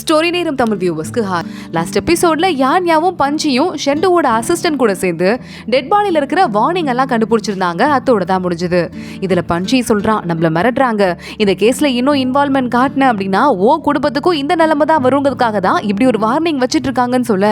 Story நேரம் Tamil வியூவர்ஸ்க்கு last எபிசோட்ல யான்யாவும் பஞ்சியும் ஷெண்டுவோட assistant கூட சேர்ந்து டெட் பாடியில் இருக்கிற வார்னிங் எல்லாம் கண்டுபிடிச்சிருந்தாங்க. அத்தோட தான் முடிஞ்சது. இதுல பஞ்சி சொல்றான், நம்மள மிரட்டுறாங்க, இந்த கேஸ்ல இன்னும் இன்வால்வ்மெண்ட் காட்டின அப்படின்னா ஓ குடும்பத்துக்கும் இந்த நிலைமை தான் வருங்கிறதுக்காக தான் இப்படி ஒரு வார்னிங் வச்சிட்டு இருக்காங்கன்னு சொல்ல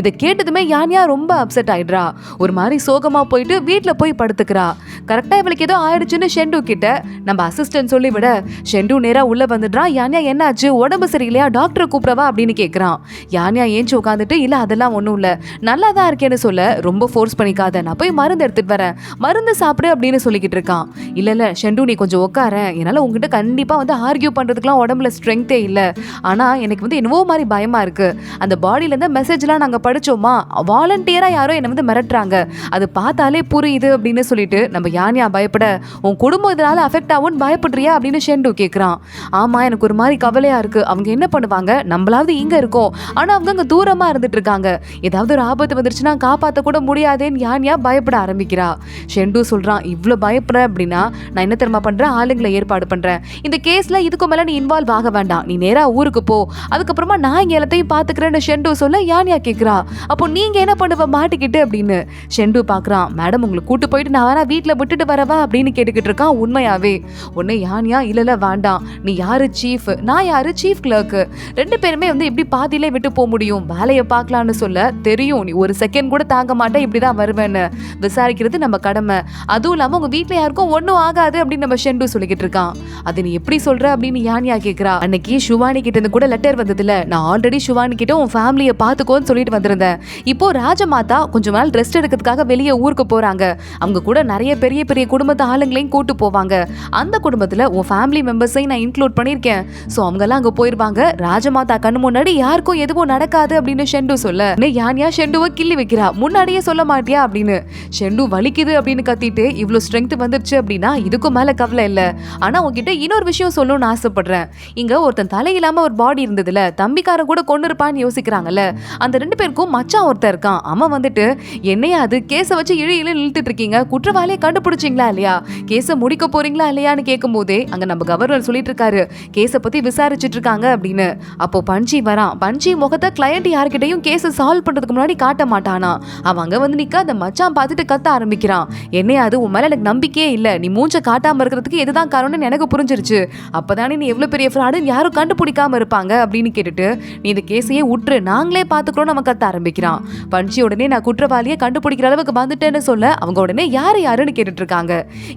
இதை கேட்டதுமே யான்யா ரொம்ப அப்செட் ஆயிடுறா. ஒரு மாதிரி சோகமா போயிட்டு வீட்டுல போய் படுத்துக்கிறா. கரெக்டா இவளுக்கு ஏதோ ஆயிடுச்சுன்னு ஷெண்டு கிட்ட நம்ம அசிஸ்டன்ட் சொல்லி விட ஷெண்டு நேரா உள்ள வந்துடுறான். யான்யா என்னாச்சு, உடம்பு சரியில்லையா, டாக்டரை கூப்பிடவா அப்படின்னு கேட்குறான். யான்யா ஏஞ்சி உட்காந்துட்டு இல்லை அதெல்லாம் ஒன்றும் இல்லை, நல்லா தான் இருக்கேன்னு சொல்ல ரொம்ப ஃபோர்ஸ் பண்ணிக்காத, நான் போய் மருந்து எடுத்துட்டு வரேன், மருந்து சாப்பிடு அப்படின்னு சொல்லிக்கிட்டு இருக்கான். இல்லை இல்லை ஷெண்டு நீ கொஞ்சம் உட்காரேன், என்னால் உங்ககிட்ட கண்டிப்பாக வந்து ஆர்கியூ பண்ணுறதுக்குலாம் உடம்புல ஸ்ட்ரென்த்தே இல்லை, ஆனால் எனக்கு வந்து என்னவோ மாதிரி பயமாக இருக்குது, அந்த பாடியிலேருந்து மெசேஜ்லாம் நாங்கள் படித்தோமா, வாலண்டியராக யாரோ என்னை வந்து மிரட்டுறாங்க, அது பார்த்தாலே புரியுது அப்படின்னு சொல்லிட்டு நம்ம யான்யா பயப்பட உன் குடும்பம் இதனால் அஃபெக்ட் ஆகும்னு பயப்படுறியா அப்படின்னு ஷெண்டு கேட்குறான். ஆமாம் எனக்கு ஒரு மாதிரி கவலையாக இருக்குது, அவங்க என்ன பண்ணுவாங்க, நம்மளாவது இங்க இருக்கோம் ஆனா அவங்க அங்க தூரமா இருந்துட்டு இருக்காங்க, ஏதாவது ஒரு ஆபத்து வந்துருச்சுன்னா காப்பாத்த கூட முடியாதேன்னு யான்யா பயப்பட ஆரம்பிக்கிறா. ஷெண்டு சொல்றான், இவ்வளவு பயப்பட அப்படின்னா நான் என்ன தெரியுமா பண்றேன், ஆளுங்களை ஏற்பாடு பண்றேன், இந்த கேஸ்ல இதுக்கு மேல நீ இன்வால்வ் ஆக வேண்டாம், நீ நேரா ஊருக்கு போ, அதுக்கப்புறமா நான் இங்க எல்லாத்தையும் பாத்துக்கிறேன்னு ஷெண்டு சொல்ல யான்யா கேக்குறா, அப்போ நீங்க என்ன பண்ணுவ மாட்டிக்கிட்டு அப்படின்னு. ஷெண்டு பாக்குறான், மேடம் உங்களை கூட்டு போயிட்டு நான் வேணா வீட்டுல விட்டுட்டு வரவா அப்படின்னு கேட்டுக்கிட்டு இருக்கான். உண்மையாவே உடனே யான்யா இல்ல வேண்டாம், நீ யாரு சீஃப், நான் யாரு சீஃப் கிளர்க்கு, ரெண்டு பேருமே வந்து எப்படி பாதியிலே விட்டு போக முடியும், வேலையை பார்க்கலான்னு சொல்ல தெரியும் நீ ஒரு செகண்ட் கூட தாங்க மாட்டேன், இப்படிதான் வருவேன்னு, விசாரிக்கிறது நம்ம கடமை, அதுவும் இல்லாம உங்க வீட்டுல யாருக்கும் ஒன்னும் ஆகாது அப்படின்னு நம்ம ஷெண்டு சொல்லிக்கிட்டு இருக்கான். அது நீ எப்படி சொல்ற அப்படின்னு யான்யா கேக்குறா. அன்னைக்கு ஷிவானி கிட்ட இருந்து கூட லெட்டர் வந்ததுல, நான் ஆல்ரெடி ஷிவானி கிட்ட உன் ஃபேமிலியை பாத்துக்கோன்னு சொல்லிட்டு வந்திருந்தேன், இப்போ ராஜமாதா கொஞ்ச நாள் ரெஸ்ட் எடுக்கிறதுக்காக வெளியே ஊருக்கு போறாங்க, அவங்க கூட நிறைய பெரிய பெரிய குடும்பத்து ஆளுங்களையும் கூட்டு போவாங்க, அந்த குடும்பத்துல உன் ஃபேமிலி மெம்பர்ஸையும் நான் இன்க்ளூட் பண்ணிருக்கேன், சோ அவங்க எல்லாம் அங்க போயிருவாங்க, ராஜமாதா கண்ணு முன்னாடி யாருக்கும் எதுவும் நடக்காது அப்படின்னு ஷெண்டு சொல்ல யான்யா ஷெண்டுவை கிள்ளி வைக்கிறா, முன்னாடியே சொல்ல மாட்டியா அப்படின்னு. ஷெண்டு வலிக்குது அப்படின்னு கத்திட்டு இவ்வளவு ஸ்ட்ரென்த் வந்துருச்சு அப்படின்னா இதுக்கும் மேல கவலை இல்ல, ஆனா உங்ககிட்ட இன்னொரு விஷயம் சொல்லணும்னு ஆசைப்படுறேன், இங்க ஒருத்தன் தலையில்லாம ஒரு பாடி இருந்ததுல தம்பிக்காரன் கூட கொண்டு இருப்பான்னு யோசிக்கிறாங்கல்ல, அந்த ரெண்டு பேருக்கும் மச்சான் ஒருத்தன் இருக்கான், அவன் வந்துட்டு என்னையா அது கேஸை வச்சு இழுத்து இழுத்துட்டு இருக்கீங்க, குற்றவாளியை கண்டுபிடிச்சிங்களா இல்லையா, கேஸை முடிக்க போறீங்களா இல்லையான்னு கேட்கும் போதே அங்க நம்ம கவர்னர் சொல்லிட்டு இருக்காரு கேஸை பத்தி விசாரிச்சுட்டு இருக்காங்க அப்படின்னு. அப்போ பஞ்சி வரான். பஞ்சி முகத்தை கிளையண்ட் யார்கிட்டையும் கேஸை சால்வ் பண்றதுக்கு முன்னாடி காட்ட மாட்டானா, அவங்க வந்து நிக்க அந்த மச்சான் பார்த்துட்டு கத்த ஆரம்பிக்கிறான், என்னையா அது உன் மேல எனக்கு நம்பிக்கையே இல்ல, நீ மூஞ்ச காட்டாம இருக்கிறதுக்கு எதுதான் காரணம்னு எனக்கு புரிஞ்சிருச்சு, அப்பதானே நீ எவ்வளவு பெரிய ஃப்ராடுன்னு யாரும் கண்டுபிடிக்காம இருப்பாங்க அப்படின்னு கேட்டுட்டு நீ இந்த கேஸையே உற்று நாங்களே பாத்துக்கிறோம் நம்ம கத்த ஆரம்பிக்கிறான். பஞ்சி உடனே நான் குற்றவாளியை கண்டுபிடிக்கிற அளவுக்கு வந்துட்டேன்னு சொல்ல அவங்க உடனே யாருன்னு கேட்டுட்டு இருக்காங்க.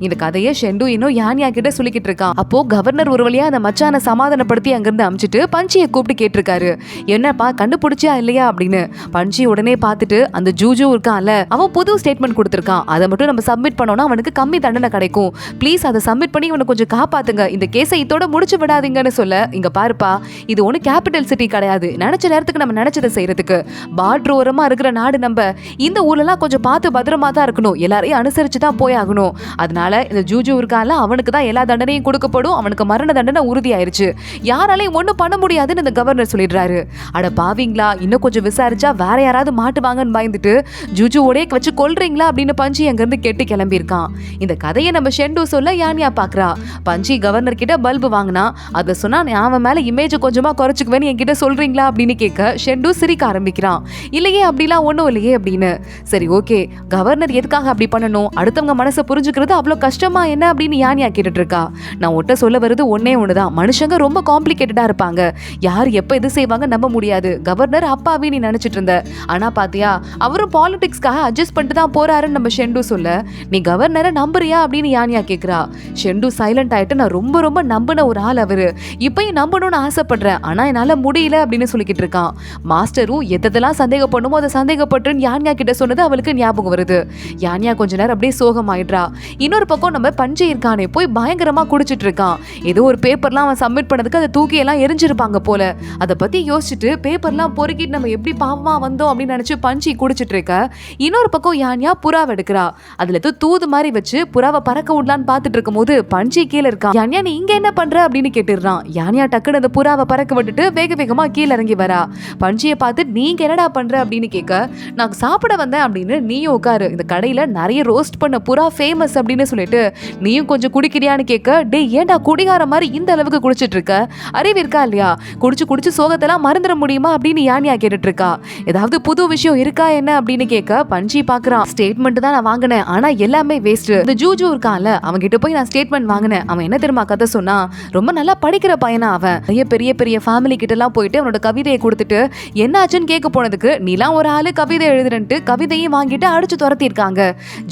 இந்த கதையை ஷெண்டு இன்னும் யான்யா கிட்ட சொல்லிக்கிட்டு இருக்கான். அப்போ கவர்னர் ஒரு வழியா அந்த மச்சானை சமாதானப்படுத்தி அங்கிருந்து அமிச்சிட்டு பஞ்சியை கூப்பிட்டு கேட்டிருக்காரு, என்னப்பா கண்டுபிடிச்சியா இல்லையா அப்படின்னு. பஞ்சி உடனே பார்த்துட்டு அந்த ஜூஜு இருக்கான்ல அவன் புது ஸ்டேட்மெண்ட் கொடுத்திருக்கான், அதை மட்டும் நம்ம சப்மிட் பண்ணோம்னா அவனுக்கு கம்மி தண்டனை கிடைக்கும், ப்ளீஸ் அதை சப்மிட் பண்ணி இவனை கொஞ்சம் காப்பாத்துங்க, இந்த கேஸை இதோட முடிச்சு விடாதீங்கன்னு சொல்ல இங்க பாருப்பா இது ஒண்ணு கேபிட்டல் சிட்டி கிடையாது, நினைச்ச நேரத்துக்கு நம்ம நினைச்சதை செய்யறதுக்கு, பார்டர் ஓரமா இருக்கிற நாடு நம்ம, இந்த ஊர்லாம் கொஞ்சம் பார்த்து பத்திரமா தான் இருக்கணும், எல்லாரையும் அனுசரிச்சு தான் போய் ஆகணும், அதனால இந்த ஜூஜு இருக்கான்ல அவனுக்கு தான் எல்லா தண்டனையும் கொடுக்கப்படும், அவனுக்கு மரண தண்டனை உறுதியாயிருச்சு, யாராலையும் ஒன்றும் பண்ண முடியாதுன்னு இந்த கவர்னர் சொல்லிடுறாரு. அட பாவீங்களா, இன்னும் கொஞ்சம் விசாரிச்சா வேற யாராவது மாட்டுவாங்கன்னு பயந்துட்டு ஜூஜுவோடே வச்சு கொல்றீங்களா அப்படின்னு பஞ்சி அங்கிருந்து கேட்டு கிளம்பியிருக்கான். இந்த கதையை நம்ம ஷெண்டு சொல்ல யான்யா பாக்குறா. பஞ்சி கவர்னர் கிட்ட பல்பு வாங்கினா அதை சொன்னா அவன் மேல இமேஜ் கொஞ்சமா குறைச்சுக்குவேன்னு என்கிட்ட சொல்றீங்களா அப்படின்னு கேட்க ஷெண்டு சிரிக்க ஆரம்பிக்கிறான். இல்லையே அப்படிலாம் ஒன்றும் இல்லையே அப்படின்னு. சரி ஓகே, கவர்னர் எதுக்காக அப்படி பண்ணணும், அடுத்தவங்க மனசை புரிஞ்சுக்கிறது அவ்வளோ கஷ்டமா என்ன அப்படின்னு யான்யா கேட்டுட்டு இருக்கா. நான் ஒட்ட சொல்ல வருது ஒன்னே ஒண்ணுதான், மனுஷங்க ரொம்ப காம்ப்ளிகேட்டடா இருப்பாங்க, யார் எப்ப எது செய்வாங்க நம்ப முடியாது, கவர்னர் அப்பாவே நீ நினைச்சிட்டு இருந்த, ஆனா பாத்தியா அவரும் பாலிடிக்ஸ்க்காக அட்ஜஸ்ட் பண்ணிட்டு தான் போறாருன்னு நம்ம ஷெண்டு சொல்ல நீ கவர்னரை நம்புறியா அப்படின்னு யான்யா கேக்குறா. ஷெண்டு சைலண்ட் ஆயிட்டு நான் ரொம்ப ரொம்ப நம்பின ஒரு ஆள் அவரு, இப்பயும் நம்பணும்னு ஆசைப்படுறேன், ஆனா என்னால முடியல அப்படின்னு சொல்லிக்கிட்டு இருக்கான். மாஸ்டரும் எதெல்லாம் சந்தேகப்படணுமோ அதை சந்தேகப்பட்டுன்னு யான்யா கிட்ட சொன்னது அவளுக்கு ஞாபகம் வருது. யான்யா கொஞ்ச நேரம் அப்படியே சோகமாயிடுறா. இன்னொரு பக்கம் நம்ம பஞ்சி இருக்கானே போய் பயங்கரமா குடிச்சிட்டு இருக்கான், ஏதோ ஒரு பேப்பர்லாம் அவன் சப்மிட் பண்ணதுக்கு அதை தூக்கி எல்லாம் எரிஞ்சிருப்பாங்க போல, அதை பத்தி யோசிச்சுட்டு பேப்பர்லாம் பொறுக்கிட்டு நம்ம எப்படி பாவமா வந்தோம் அப்படின்னு நினைச்சு பஞ்சி குடிச்சிட்டு இருக்க. இன்னொரு பக்கம் யான்யா புறாவை எடுக்கிறா, அதுல ஏதோ தூது மாதிரி வச்சு புறாவை பறக்க விடலான்னு பாத்துட்டு இருக்கும் போது பஞ்சி கீழே இருக்கான். யான்யா நீ இங்க என்ன பண்ற அப்படின்னு கேட்டுறான். யான்யா டக்குன்னு அந்த புறாவை பறக்க விட்டுட்டு வேக வேகமா கீழே இறங்கி வரா. பஞ்சியை பார்த்து நீங்க என்னடா பண்ற அப்படின்னு கேட்க நான் சாப்பிட வந்தேன் அப்படின்னு, நீயும் உட்காரு, இந்த கடையில நிறைய ரோஸ்ட் பண்ண புறா ஃபேமஸ் அப்படின்னு சொல்லிட்டு நீயும் கொஞ்சம் குடிக்கிறியான்னு கேட்க, டே ஏன்டா குடிகார மாதிரி இந்த அளவுக்கு குடிச்சிட்டு இருக்க, அறிவு இருக்கா இல்லையா, குடிச்சு குடிச்சு குடிச்சு சோகத்தெல்லாம் மறந்துட முடியுமா அப்படின்னு யானியா கேட்டுட்டு இருக்கா. ஏதாவது புது விஷயம் இருக்கா என்ன அப்படின்னு கேட்க பஞ்சி பாக்குறான். ஸ்டேட்மெண்ட் தான் நான் வாங்கினேன், ஆனா எல்லாமே வேஸ்ட். இந்த ஜூஜு இருக்கான்ல, அவன் கிட்ட போய் நான் ஸ்டேட்மெண்ட் வாங்கினேன். அவன் என்ன தெரியுமா கதை சொன்னா, ரொம்ப நல்லா படிக்கிற பையனா அவன். பெரிய பெரிய ஃபேமிலி கிட்ட எல்லாம் போயிட்டு அவனோட கவிதையை கொடுத்துட்டு என்னாச்சுன்னு கேட்க போனதுக்கு நீலாம் ஒரு ஆளு கவிதை எழுதுறன்ட்டு கவிதையும் வாங்கிட்டு அடிச்சு துரத்தி இருக்காங்க.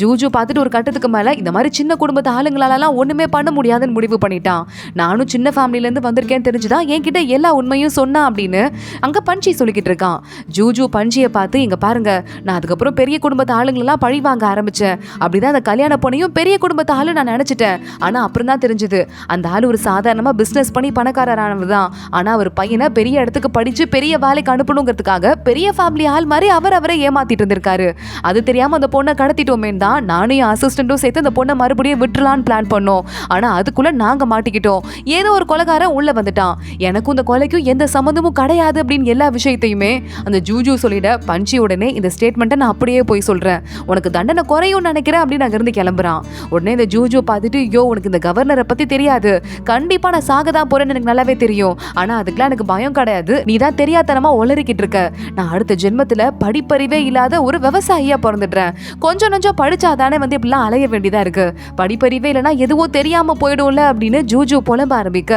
ஜூஜு பார்த்துட்டு ஒரு கட்டத்துக்கு மேல இந்த மாதிரி சின்ன குடும்பத்து ஆளுங்களாலாம் ஒண்ணுமே பண்ண முடியாதுன்னு முடிவு பண்ணிட்டான். நானும் சின்ன ஃபேமிலில இருந்து வந்திருக்கேன்னு தெரிஞ்சுதான் என்கிட்ட எல்லா உண்மையும் சொன்னா அப்படின்னு அங்க பஞ்சி சொல்லிக்கிட்டு இருக்கான். ஜூஜு பஞ்சியை பார்த்து, இங்க பாருங்க, நான் அதுக்கப்புறம் பெரிய குடும்பத்து ஆளுங்களெல்லாம் பழி வாங்க ஆரம்பிச்சேன். அப்படிதான் அந்த கல்யாண பொண்ணையும் பெரிய குடும்பத்து ஆளு நான் நினைச்சிட்டேன். ஆனா அப்புறம் தான் தெரிஞ்சது அந்த ஆளு ஒரு சாதாரணமா பிசினஸ் பண்ணி பணக்காரரானவர்தான். ஆனா அவர் பையனை பெரிய இடத்துக்கு படிச்சு பெரிய வேலைக்கு அனுப்பணுங்கிறதுக்காக பெரிய ஃபேமிலி ஆள் மாதிரி அவரை ஏமாத்திட்டு இருந்திருக்காரு. அது தெரியாம அந்த பொண்ணை கடத்திட்டோமே தான் நானும் என் அசிஸ்டன்ட்டும் சேர்த்து அந்த பொண்ணை மறுபடியும் விட்டுலான்னு பிளான் பண்ணோம். ஆனா அதுக்குள்ள நாங்க மாட்டிக்கிட்டோம். ஏதோ ஒரு கொலைகாரன் உள்ள வந்துட்டான். எனக்கும் இந்த கொலைக்கும் எந்த சம்மந்தமும் கிடையாது அப்படின்னு எல்லா விஷயத்தையுமே அந்த ஜூஜு சொல்லிட பஞ்சி உடனே இந்த ஸ்டேட்மெண்ட்டை நான் அப்படியே போய் சொல்றேன், உனக்கு தண்டனை குறையும் நினைக்கிறேன் அப்படின்னு அங்க இருந்து கிளம்புறான். உடனே இந்த ஜூஜு பார்த்துட்டு, யோ உனக்கு இந்த கவர்னரை பத்தி தெரியாது, கண்டிப்பா நான் சாகதான் போறேன்னு எனக்கு நல்லாவே தெரியும். ஆனா அதுக்கெல்லாம் எனக்கு பயம் கிடையாது, நீ தான் தெரியாதனமா உளறிக்கிட்டு இருக்க. நான் அடுத்த ஜென்மத்துல படிப்பறிவே இல்லாத ஒரு விவசாயியா பிறந்துடுறேன். கொஞ்சம் கொஞ்சம் படிச்சாதானே இப்படிலாம் அலைய வேண்டியதா இருக்கு. படிப்பறிவே இல்லைன்னா எதுவும் தெரியாம போயிடும்ல அப்படின்னு ஜூஜு புலம்ப ஆரம்பிக்க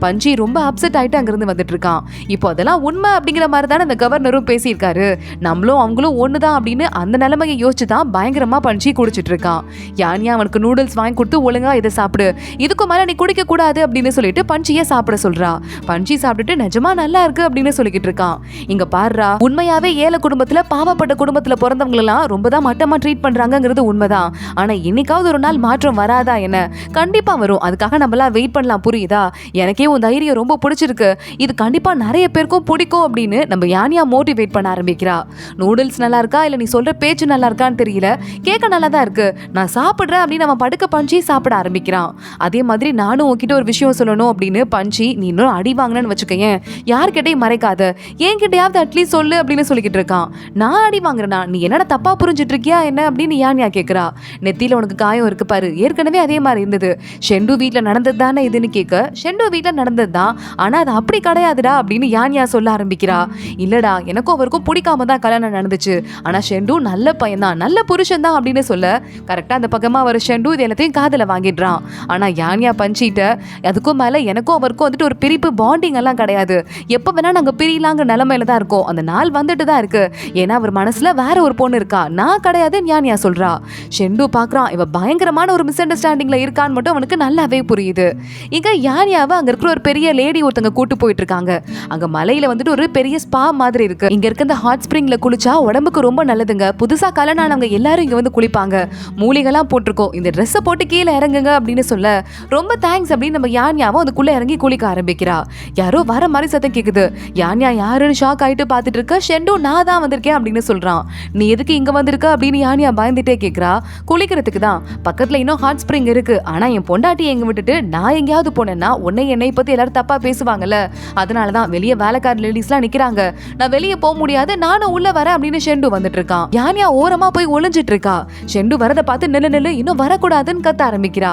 பஞ்சி ரொம்ப அப்செட் ஆயிட்டு அங்கிருந்து வந்துட்டு இருக்கான். இப்போ அதெல்லாம் உண்மை அப்படிங்கிற மாதிரி தானே இந்த கவர்னரும் பேசியிருக்காரு. நம்மளும் அவங்களும் ஒண்ணுதான் அப்படின்னு அந்த நிலைமையை யோசிச்சுதான் பயங்கரமா பஞ்சி குடிச்சிட்டு இருக்கான். யானியா அவனுக்கு நூடுல்ஸ் வாங்கி கொடுத்து ஒழுங்கா இதை சாப்பிடு, இதுக்கு மேல நீ குடிக்க கூடாது அப்படின்னு சொல்லிட்டு பஞ்சியை சாப்பிட சொல்றா. பஞ்சி சாப்பிட்டுட்டு நிஜமா நல்லா இருக்கு அப்படின்னு சொல்லிக்கிட்டு இருக்கான். இங்க பாருடா, உண்மையாவே ஏழை குடும்பத்துல பாவப்பட்ட குடும்பத்துல பிறந்தவங்க எல்லாம் ரொம்ப தான் மட்டமா ட்ரீட் பண்றாங்கிறது உண்மைதான். ஆனா இன்னைக்காவது ஒரு நாள் மாற்றம் வராதா என்ன? கண்டிப்பா வரும். அதுக்காக நம்மளாம் வெயிட் பண்ணலாம், புரியுதா? எனக்கே உன் தைரியம் ரொம்ப பிடிச்சிருக்கு, இது கண்டிப்பா நிறைய பேருக்கும் பிடிக்கும் அப்படின்னு நம்ம யானியா மோட்டிவேட் பண்ண ஆரம்பிக்கிறா. நூடுல்ஸ் நல்லா இருக்கா இல்ல நீ சொல்ற பேச்சு நல்லா இருக்கான்னு தெரியல, கேட்க நல்லா தான் இருக்கு, நான் சாப்பிடுறேன் அப்படின்னு அவன் படுக்க பஞ்சி சாப்பிட ஆரம்பிக்கிறான். அதே மாதிரி நானும் உன்கிட்ட ஒரு விஷயம் சொல்லணும் அப்படின்னு பஞ்சி, நீ இன்னும் அடி வாங்கினு வச்சுக்கேன், யார்கிட்டையும் மறைக்காத, என்கிட்டயாவது அட்லீஸ்ட் சொல்லு அப்படின்னு சொல்லிக்கிட்டு இருக்கான். நான் அடி வாங்குறேனா, நீ என்னடா தப்பா புரிஞ்சிட்டு இருக்கியா என்ன அப்படின்னு யானியா கேட்கிறா. நெத்தியில உனக்கு காயம் இருக்கு பாரு, ஏற்கனவே அதே மாதிரி இருந்தது. ஷெண்டு வீட்டுல நடந்தது தானே இதுன்னு கேட்க, ஷெண்டு வீட்டுல நடந்தது தான், ஆனா அது அப்படி கிடையாதுடா அப்படின்னு யானியா சொல்ல ஆரம்பிக்கிறா. இல்லடா, எனக்கும் அவருக்கும் பிடிக்காம தான் கல்யாணம் நடந்துச்சு, ஆனா ஷெண்டு நல்ல பையன் தான், நல்ல புருஷன் தான் அப்படின்னு சொல்ல கரெக்டா அந்த பக்கமா வர ஷெண்டு இது எல்லாத்தையும் காதல வாங்கிடுறான். ஆனா யானியா பஞ்சிட்ட, அதுக்கும் மேல எனக்கும் அவருக்கும் ஒரு பிரிப்பு பாண்டிங் எல்லாம் கிடையாது, எப்ப வேணா நாங்க பிரியலாங்கிற நிலைமையில தான் இருக்கோம், அந்த நாள் வந்துட்டு தான் இருக்கு, ஏன்னா அவர் மனசுல வேற ஒரு பொண்ணு இருக்கா, நான் கிடையாது யானியா சொல்றா. ஷெண்டு பாக்குறான், இவ பயங்கரமான ஒரு மிஸ் அண்டர்ஸ்டாண்டிங்ல இருக்கான்னு மட்டும் அவனுக்கு நல்லாவே புரியுது. இங்க யானியாவை அங்க இருக்கிற ஒரு பெரிய லேடி ஒருத்தங்க கூட்டு போயிட்டு இருக்காங்க. அங்க மலையில ஒரு பெரிய ஸ்பா மாதிரி இருக்கு. இங்க இருக்க இந்த ஹாட் ஸ்பிரிங்ல குளிச்சா உடம்புக்கு ரொம்ப நல்லதுங்க, புதுசா கல்யாணம் ஆனவங்க எல்லாரும் இங்க குளிப்பாங்க, மூலிகைலாம் போட்டிருக்கோம், இந்த ட்ரெஸ்ஸை போட்டு கீழே இறங்குங்க அப்படின்னு சொல்ல ரொம்ப தேங்க்ஸ் அப்படின்னு நம்ம யானியாவும் அதுக்குள்ள இறங்கி குளிக்க ஆரம்பிக்கிறா. யாரோ வர மாதிரி சத்தம் கேக்குது. யானியா யாருன்னு ஷாக் ஆயிட்டு பார்த்துட்டு இருக்க. ஷெண்டு நான் தான் வந்திருக்கேன் அப்படின்னு சொல்றான். நீ எதுக்கு இங்க வந்திருக்க அப்படின்னு யானியா பயந்துட்டே கேக்குறா. குளிக்கிறதுக்கு தான், பக்கத்துல இன்னும் ஹாட் ஸ்பிரிங் இருக்கு, ஆனா என் பொண்டாட்டி எங்க விட்டுட்டு நான் எங்கேயாவது போனேன்னா என்னை பத்தி எல்லாரும் தப்பா பேசுவாங்கல்ல, அதனாலதான் வெளியே வேலைக்கார லேடிஸ்லாம் நிக்கிறாங்க, நான் வெளியே போக முடியாது, நானும் உள்ள வரேன் அப்படின்னு ஷெண்டு வந்துட்டு இருக்கான். யானியா ஓரமா போய் ஒளிஞ்சிட்டு இருக்கா. ஷெண்டு வரத பார்த்து நில்லு இன்னும் வரக்கூடாதுன்னு கத்த ஆரம்பிக்கிறா.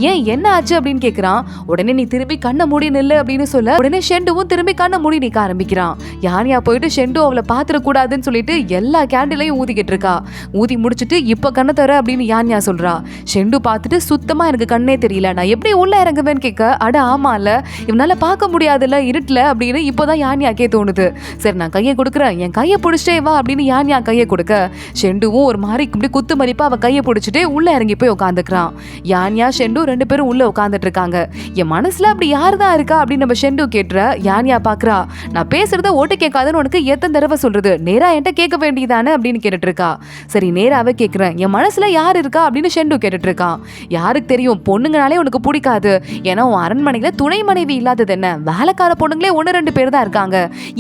ஏன் என்ன ஆச்சு அப்படின்னு கேக்குறான். உடனே நீ திரும்பி கண்ணை மூடி நில்லு அப்படின்னு சொல்ல உடனே ஷெண்டுவும் திரும்பி கண்ணை மூடி நிக்க ஆரம்பிக்கிறான். யானியா போயிட்டு ஷெண்டு அவளை பாத்துட கூடாதுன்னு சொல்லிட்டு எல்லா கேண்டிலையும் ஊதிக்கிட்டு இருக்கா. ஊதி முடிச்சுட்டு இப்ப கண்ணை தர அப்படின்னு யானியா சொல்றா. ஷெண்டு பார்த்துட்டு சுத்தமா எனக்கு கண்ணே தெரியல, நான் எப்படி உள்ள இறங்குவேன்னு கேட்க, அட ஆமா இல்ல, இவனால பார்க்க முடியாதுல்ல இருட்டுல அப்படின்னு இப்போதான் யானியாக்கே தோணுது. சரி நான் கையை கொடுக்குறேன், என் கையை பிடிச்சிட்டே வா அப்படின்னு யானியா கையை கொடுக்க ஷெண்டுவும் ஒரு மாதிரி இப்படி குத்து மதிப்பா அவ கையை பிடிச்சிட்டு உள்ள இறங்கி போய் உட்காந்துக்கிறான். யானியா ஷெண்டு ரெண்டு பேரும் உள்ள உட்காந்துட்டு இருக்காங்க. என் மனசுல அப்படி யாருதான் இருக்கா அப்படின்னு நம்ம ஷெண்டு கேட்டுற. யானியா பாக்குறா, நான் பேசுறத ஓட்டு கேட்காதுன்னு உனக்கு எத்தனை தடவை சொல்றது, நேரா என்கிட்ட கேட்க வேண்டியதானே அப்படின்னு கேட்டுட்டு இருக்கா. சரி நேராவே கேட்கிறேன், என் மனசுல யார் இருக்கா அப்படின்னு ஷெண்டு கேட்டுட்டு இருக்கான். யாருக்கு தெரியும், பொண்ணுங்கனாலே உனக்கு பிடிக்காது, ஏன்னா உன் அரண்மனையில துணை மனைவி இல்லாதது என்ன, வேலைக்கார பொண்ணுங்களே 1-2 பேர் தான் இருக்காங்க,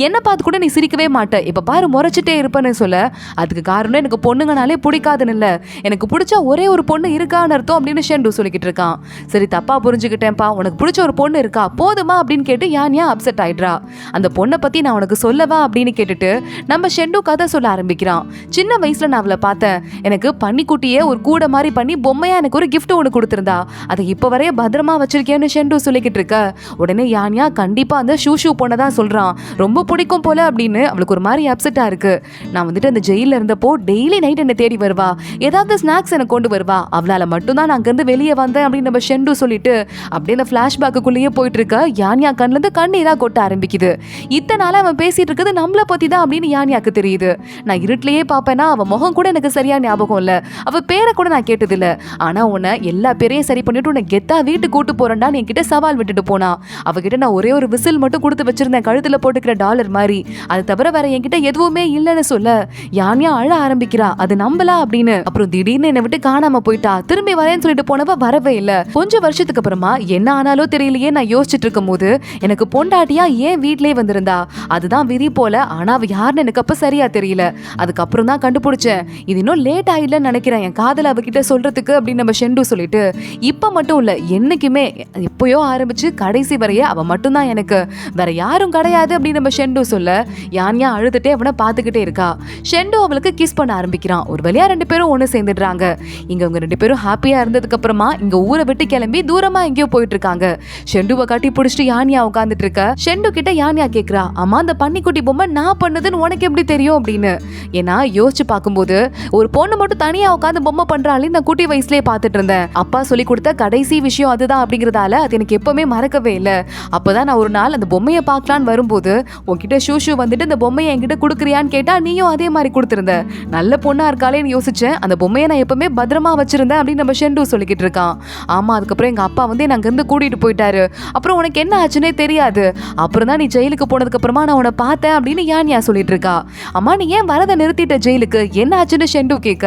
என்ன பார்த்து கூட நீ சிரிக்கவே மாட்ட, இப்ப பாரு முறைச்சிட்டே இருப்பேன்னு சொல்ல, அதுக்கு காரணம் எனக்கு பொண்ணுங்கனாலே பிடிக்காதுன்னு இல்ல, எனக்கு பிடிச்ச ஒரே ஒரு பொண்ணு இருக்கான்னு அர்த்தம் அப்படின்னு ஷெண்டு சொல்லிக்கிட்டு இருக்கான். சரி தப்பா புரிஞ்சுக்கிட்டேன்ப்பா, உனக்கு பிடிச்ச ஒரு பொண்ணு இருக்கா போதுமா அப்படின்னு கேட்டு யானியா அப்செட் ஆயிடுறா. அந்த பொண்ணை பத்தி நான் உனக்கு சொல்லவா அப்படின்னு கேட்டுட்டு நம்ம ஷெண்டு கதை சொல்ல ஆரம்பிக்கிறான். சின்ன வயசுல நான் அவளை பார்த்தேன், எனக்கு பன்னிக்குட்டியே ஒரு கூட மாதிரி பண்ணி பொம்மையா எனக்கு ஒரு கிஃப்ட் ஒன்று கொடுத்திருந்தா, அதை இப்ப வரைய பத்திரமா வச்சிருக்கேன்னு ஷெண்டு சொல்லிக்கிட்டு இருக்க. உடனே யானியா கண்டிப்பா அந்த ஷூஷு பொண்ணதான் சொல்றான், ரொம்ப பிடிக்கும் போல அப்படின்னு. அவளுக்கு ஒரு மாதிரி அப்செட்டா இருக்கு. நான் வந்துட்டு அந்த ஜெயில இருந்தப்போ டெய்லி நைட் என்ன தேடி வருவா, ஏதாவது ஸ்நாக்ஸ் எனக்கு கொண்டு வருவா, அவளால மட்டும்தான் நான் அங்கிருந்து வெளியே வந்தேன் அப்படின்னு நம்ம ஷெண்டு சொல்லிட்டு அப்படியே அந்த பிளாஷ்பேக்குள்ளேயே போயிட்டு இருக்க. யான்யா கண்ணுல இருந்து கண்ணீரா கொட்ட ஆரம்பிக்குது. இத்தனை நாளா அவன் பேசிட்டு இருக்கிறது நம்மள பத்தி தான் அப்படின்னு யான்யாக்கு தெரியுது. நான் இருட்டிலேயே பாப்பேனா அவ முகம் கூட எனக்கு சரியா ஞாபகம் இல்ல, அவ பேரை கூட நான் கேட்டது இல்ல. ஆனா உன்னை எல்லா பேரையும் சரி பண்ணிட்டு உன்னை கெத்தா வீட்டுக்கு கூட்டு போறேன்டா என்கிட்ட சவால் விட்டுட்டு போனா. அவகிட்ட நான் ஒரே ஒரு விசில் மட்டும் கொடுத்து வச்சிருந்தேன், கழுத்துல போட்டுக்கிற டாலர் மாதிரி. அது தவிர வேற என்கிட்ட எதுவுமே இல்லைன்னு சொல்ல யான்யா அழ ஆரம்பிக்கிறா. அது நம்பலா அப்படின்னு. அப்புறம் திடீர்னு என்னை விட்டு காணாம போயிட்டா. திரும்பி வரேன்னு சொல்லிட்டு போனவ வரவே இல்ல. கொஞ்சம் வருஷத்துக்கு அப்புறமா என்ன ஆனாலோ தெரியலையே நான் யோசிச்சுட்டு இருக்கும் போது எனக்கு பொண்டாட்டியா ஏன் வீட்லயே வந்திருந்தா. அதுதான் விதி போல. ஆனா அவ யாருன்னு எனக்கு அப்ப சரியா தெரியல. அதுக்கப்புறம் தான் கண்டுபிடிச்சேன். இது இன்னும் லேட் ஆயிடலன்னு நினைக்கிறேன் என் காதல அவகிட்ட சொல்றதுக்கு அப்படின்னு நம்ம ஷெண்டு சொல்லிட்டு, இப்ப மட்டும் இல்ல என்னைக்குமே எப்பயோ ஆரம்பிச்சு கடைசி வரைய அவ மட்டும்தான் எனக்கு, வேற யாரும் கிடையாது அப்படின்னு நம்ம ஷெண்டு சொல்ல யான்யா அழுதுட்டே அவனை பாத்துக்கிட்டே இருக்கா. ஷெண்டு அவளுக்கு கிஸ் பண்ண ஆரம்பிக்கிறான். ஒரு வழியா ரெண்டு பேரும் ஒண்ணு சேர்ந்துடுறாங்க. இங்க அவங்க ரெண்டு பேரும் ஹாப்பியா இருந்ததுக்கு அப்புறமா இங்க ஊரை விட்டு கிளம்பி தூரமா எங்கேயோ போயிட்டு இருக்காங்க. ஷெண்டுவை கட்டி பிடிச்சிட்டு யான்யா உட்காந்துட்டு இருக்க. ஷெண்டு கிட்ட யான்யா கேக்குறா, அம்மா அந்த பன்னிக்குட்டி பொம்மை நான் பண்ணதுன்னு உனக்கு எப்படி தெரியும் அப்படின்னு. ஏன்னா யோசிச்சு பார்க்கும்போது ஒரு பொண்ணு மட்டும் தனியா உட்காந்து பொம்மை பண்றாளே நான் குட்டி வயசுலயே பாத்துட்டு இருந்தேன். அப்பா சொல்லி கொடுத்த கடைசி விஷயம் அதுதான் அப்படிங்கறதால அது எனக்கு எப்பவுமே மறக்கவே இல்லை. அப்பதான் நான் ஒரு நாள் அந்த பொம்மையை பார்க்கலான்னு வரும்போது உன்கிட்ட ஷூ வந்துட்டு இந்த பொம்மையை என்கிட்ட கொடுக்குறியான்னு கேட்டா நீயும் அதே மாதிரி கொடுத்துருந்த. நல்ல பொண்ணா இருக்காளேன்னு யோசிச்சேன். அந்த பொம்மையை நான் எப்பவுமே பத்திரமா வச்சிருந்தேன் அப்படின்னு நம்ம ஷெண்டு சொல்லிக்கிட்டு இருக்கான். ஆமா, அதுக்கப்புறம் எங்க அப்பா வந்து அங்க இருந்து கூட்டிட்டு போயிட்டாரு. அப்புறம் உனக்கு என்ன ஆச்சுன்னே தெரியாது. அப்புறம் தான் நீ ஜெயிலுக்கு போனதுக்கு அப்புறமா நான் உன்னை பார்த்தேன் அப்படின்னு யான்யா சொல்லிட்டு இருக்கா. அம்மா நீ ஏன் வரதை நிறுத்திட்ட ஜெயிலுக்கு, என்ன ஆச்சுன்னு ஷெண்டு கேட்க,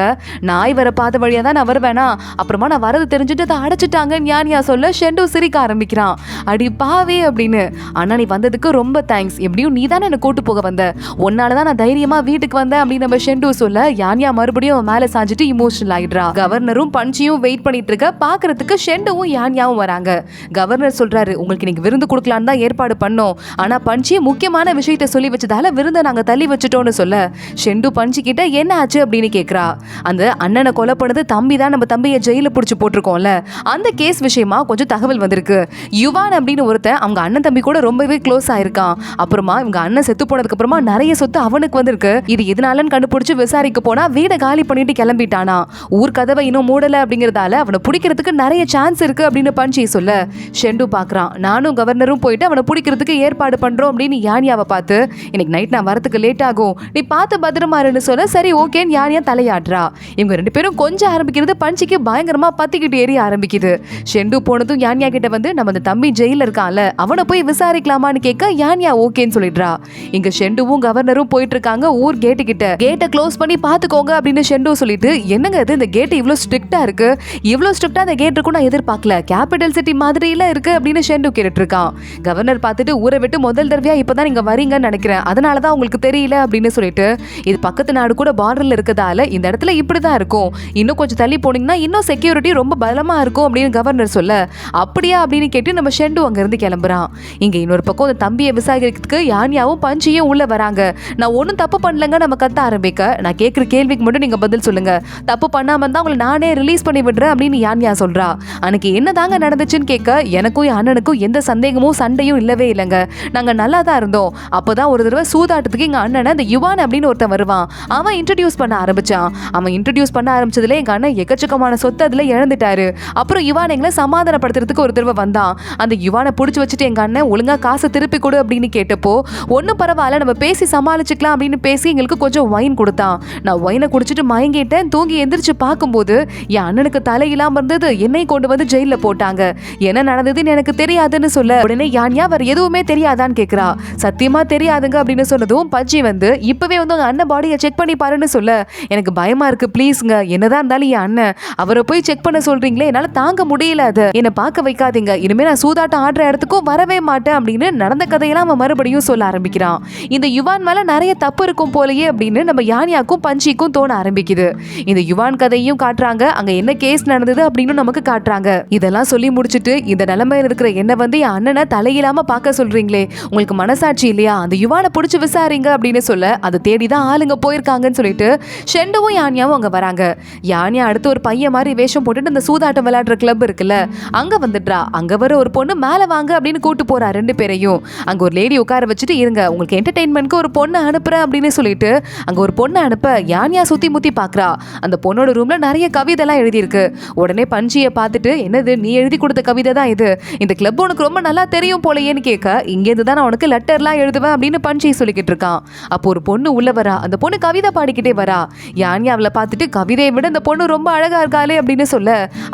நாய் வர பாத வழியா தான் நான் வருவேனா, அப்புறமா நான் வரது தெரிஞ்சுட்டு அதை அடைச்சிட்டாங்கன்னு யான்யா சொல்ல ஷெண்டு சிரிக்க ஆரம்பிக்கிறான். அடி பாவே அப்படின்னு. ஆனா நீ வந்ததுக்கு ரொம்ப தேங்க்ஸ், எப்படியும் நீ தானே என்ன கூட்டு போக வந்த, உன்னாலதான் நான் தைரியமா வீட்டுக்கு வந்தேன் அப்படின்னு நம்ம ஷெண்டு சொல்ல யான்யா மறுபடியும் மேல சாஞ்சிட்டு இமோஷனல் ஆயிடுறா. கவர்னரும் பஞ்சியும் வெயிட் பண்ணிட்டு இருக்க. பாக்குறதுக்கு ஷெண்டுவும் யான்யாவும் வராங்க. கவர்னர் சொல்றாரு, உங்களுக்கு இன்னைக்கு விருந்து கொடுக்கலான்னு தான் ஏற்பாடு பண்ணோம், ஆனா பஞ்சி முக்கியமான விஷயத்த சொல்லி வச்சதால விருந்தை நாங்க தள்ளி வச்சுட்டோம்னு சொல்ல ஷெண்டு பஞ்சி கிட்ட என்ன ஆச்சு அப்படின்னு கேக்குறா. அந்த அண்ணனை கொலை பண்ணது தம்பி தான், நம்ம தம்பியை ஜெயில புடிச்சு போட்டிருக்கோம்ல, அந்த கேஸ் விஷயமா கொஞ்சம் தகவல் வந்திருக்கு. யுவான் அப்படின்னு ஒருத்தன் அவங்க அண்ணன் தம்பி கூட ரொம்பவே க்ளோஸ் ஆயிருக்கான். அப்புறமா இவங்க அண்ணன் செத்து போனதுக்கு அப்புறமா நிறைய சொத்து அவனுக்கு வந்திருக்கு. இது எதனாலன்னு கண்டுபிடிச்சு விசாரிக்க போனா வீடை காலி பண்ணிட்டு கிளம்பிட்டானா. ஊர் கதவை இன்னும் மூடல அப்படிங்கறதால அவனை பிடிக்கிறதுக்கு நிறைய சான்ஸ் இருக்கு அப்படின்னு பஞ்சி சொல்ல ஷெண்டு பாக்குறான். நானும் கவர்னரும் போயிட்டு அவனை பிடிக்கிறதுக்கு ஏற்பாடு பண்றோம் அப்படின்னு யான்யாவை பார்த்து, இன்னைக்கு நைட் நான் வரதுக்கு லேட் ஆகும், நீ பார்த்து பத்திரமா இருன்னு சொல்ல சரி ஓகேன்னு யான்யா தலையாடுறா. இவங்க ரெண்டு பேரும் கொஞ்சம் ஆரம்பிக்கிறது பஞ்சிக்கு பயங்கரமா பத்திக்கிட்டு ஏறி ஆரம்பிக்குது. ஷெண்டு போனதும் யான்யா கிட்ட வந்து நம்ம அந்த தம்பி ஜெயில இருக்கான்ல அவனை போய் விசாரிக்கலாமான்னு கேட்க யான்யா ஓகேன்னு சொல்லிடுறா. இங்க ஷெண்டுவும் கவர்னரும் போயிட்டு இருக்காங்க ஊர் கேட்டு கிட்ட. கேட்டை க்ளோஸ் பண்ணி பாத்துக்கோங்க அப்படின்னு ஷெண்டு சொல்லிட்டு, என்னங்க இது இந்த கேட் இவ்வளவு ஸ்ட்ரிக்டா இருக்கு, இவ்வளவு ஸ்ட்ரிக்டா அந்த கேட் இருக்கும் நான் எதிர்பார்க்கல, கேபிட்டல் சிட்டி மாதிரி எல்லாம் இருக்கு அப்படின்னு ஷெண்டு கேட்டுட்டு இருக்கான். கவர்னர் பார்த்துட்டு ஊரை விட்டு முதல் தடவையா இப்பதான் நீங்க வரீங்கன்னு நினைக்கிறேன், அதனாலதான் உங்களுக்கு தெரியல அப்படின்னு சொல்லிட்டு, இது பக்கத்து நாடு கூட பார்டர்ல இருக்கதால இந்த இடத்துல இப்படிதான் இருக்கும், இன்னும் கொஞ்சம் தள்ளி போனீங்கன்னா இன்னும் செக்யூரிட்டி ரொம்ப பலமா இருக்கும் அப்படின்னு கவர்னர் சொல்ல, அப்படியா அப்படின்னு கேட்டு நம்ம ஷெண்டு அங்க இருந்து கிளம்புறான். இங்க இன்னொரு பக்கம் அந்த தம்பியை விசாரிக்கிறதுக்கு யான்யாவும் பஞ்சியும் உள்ள வராங்க. நான் ஒன்னும் தப்பு பண்ணலங்க நம்ம கத்த ஆரம்பிக்க, நான் கேட்கிற கேள்விக்கு மட்டும் நீங்க பதில் சொல்லுங்க, தப்பு பண்ணாம இருந்தா உங்களை நானே ரிலீஸ் பண்ணி விடுறேன் அப்படின்னு யான்யா சொல்றா. அன்னைக்கு என்னதாங்க நடந்துச்சுன்னு கேட்க, எனக்கும் என் அண்ணனுக்கும் எந்த சந்தேகமும் சண்டையும் இல்லவே இல்லைங்க, நாங்க நல்லா தான் இருந்தோம். அப்பதான் ஒரு தடவை சூதாட்டத்துக்கு எங்க அண்ணனை அந்த யுவான் அப்படின்னு ஒருத்தன் வருவான், அவன் இன்ட்ரடியூஸ் பண்ண ஆரம்பிச்சான். அவன் இன்ட்ரடியூஸ் பண்ண ஆரம்பிச்சதுல எங்க அண்ணன் எக்கச்சக்கமான சொத்து அதுல இழந்துட்டாரு. அப்புறம் யுவான் எங்களை சமாதானப்படுத்துறதுக்கு ஒரு தடவை வந்தான். அந்த யுவானை புடிச்சு வச்சுட்டு எங்க அண்ணன் ஒழுங்கா காசை திருப்பி கொடு அப்படின்னு கேட்டப்போ, ஒன்னும் பரவாயில்ல நம்ம பேசி சமாளிச்சுக்கலாம் அப்படின்னு பேசி எங்களுக்கு கொஞ்சம் வைன் கொடுத்தான். நான் வைனை குடிச்சிட்டு மயங்கிட்டேன். தூங்கி எந்திரிச்சு பார்க்கும்போது என் அண்ணனுக்கு தலையில்லாம இருந்தது, என்னை கொண்டு வந்து ஜெயில போட்டாங்க. என்ன நடந்ததுன்னு எனக்கு தெரியாதுன்னு சொல்ல உடனே யான்யா வேற எதுவுமே தெரியாதான்னு கேக்குறா. சத்தியமா தெரியாதுங்க அப்படின்னு சொன்னதும் பஜ்ஜி வந்து இப்பவே வந்து உங்க அண்ணன் பாடியை செக் பண்ணி பாருன்னு சொல்ல, எனக்கு பயமா இருக்கு ப்ளீஸ்ங்க, என்னதான் இருந்தாலும் என் அண்ணன், அவரை போய் செக் பண்ண சொல்றீங்களே என்னால தாங்க முடியல, அதை என்னை பார்க்க வைக்காதீங்க, இனிமே நான் சூதாட்டம் ஆடுற இடத்துக்கும் வரவே மாட்டேன் அப்படின்னு நடந்த கதையெல்லாம் அவன் மறுபடியும் சொல்ல ஆரம்பிக்கிறான். இந்த யுவான் மேல நிறைய தப்பு இருக்கும் போலயே அப்படின்னு நம்ம யான்யாக்கும் பஞ்சிக்கும் தோண ஆரம்பிக்குது. இந்த யுவான் கதையும் காட்டுறாங்க, அங்க என்ன கேஸ் நடந்தது அப்படின்னு நமக்கு காட்டுறாங்க. இதெல்லாம் சொல்லி முடிச்சுட்டு இந்த நிலைமையில இருக்கிற என்ன வந்து என் அண்ணனை தலையிலாம பார்க்க சொல்றீங்களே, உங்களுக்கு மனசாட்சி இல்லையா, அந்த யுவானை பிடிச்சி விசாரிங்க அப்படின்னு சொல்ல அதை தேடிதான் ஆளுங்க போயிருக்காங்கன்னு சொல்லிட்டு ஷெண்டுவும் யான்யாவும் அங்க வராங்க. யான்யா அடுத்து ஒரு பையன் மாதிரி வேஷம் போட்டுட்டு இந்த சூதாட்டம் விளையாடுற கிளப் இருக்குல்ல அங்க வந்துடுறா. அங்க வர ஒரு பொண்ணு மேல வாங்க அப்படின்னு கூட்டு போறா ரெண்டு பேரையும். தெரியும். அங்க ஒரு லேடி உட்கார வச்சுட்டு இருங்க உங்களுக்கு என்டர்டெயின்மெண்ட்க்கு ஒரு பொண்ணு அனுப்புறேன் அப்படின்னு சொல்லிட்டு அங்க ஒரு பொண்ணு அனுப்ப யான்யா சுத்தி முத்தி பாக்குறா. அந்த பொண்ணோட ரூம்ல நிறைய கவிதை எல்லாம் எழுதி இருக்கு. உடனே பஞ்சியை பார்த்துட்டு என்னது நீ எழுதி கொடுத்த கவிதை தான் இது, இந்த கிளப் உனக்கு ரொம்ப நல்லா தெரியும் போலயேன்னு கேட்க இங்கேருந்து தான் நான் உனக்கு லெட்டர்லாம் எழுதுவேன் அப்படின்னு பஞ்சி சொல்லிக்கிட்டு இருக்கான். அப்போ ஒரு பொண்ணு உள்ள வரா. அந்த பொண்ணு கவிதை பாடிக்கிட்டே வரா. யான்யா அவளை பார்த்துட்டு கவிதையை விட இந்த பொண்ணு ரொம்ப அழகா இருக்காளே அப்படின்னு சொல்ல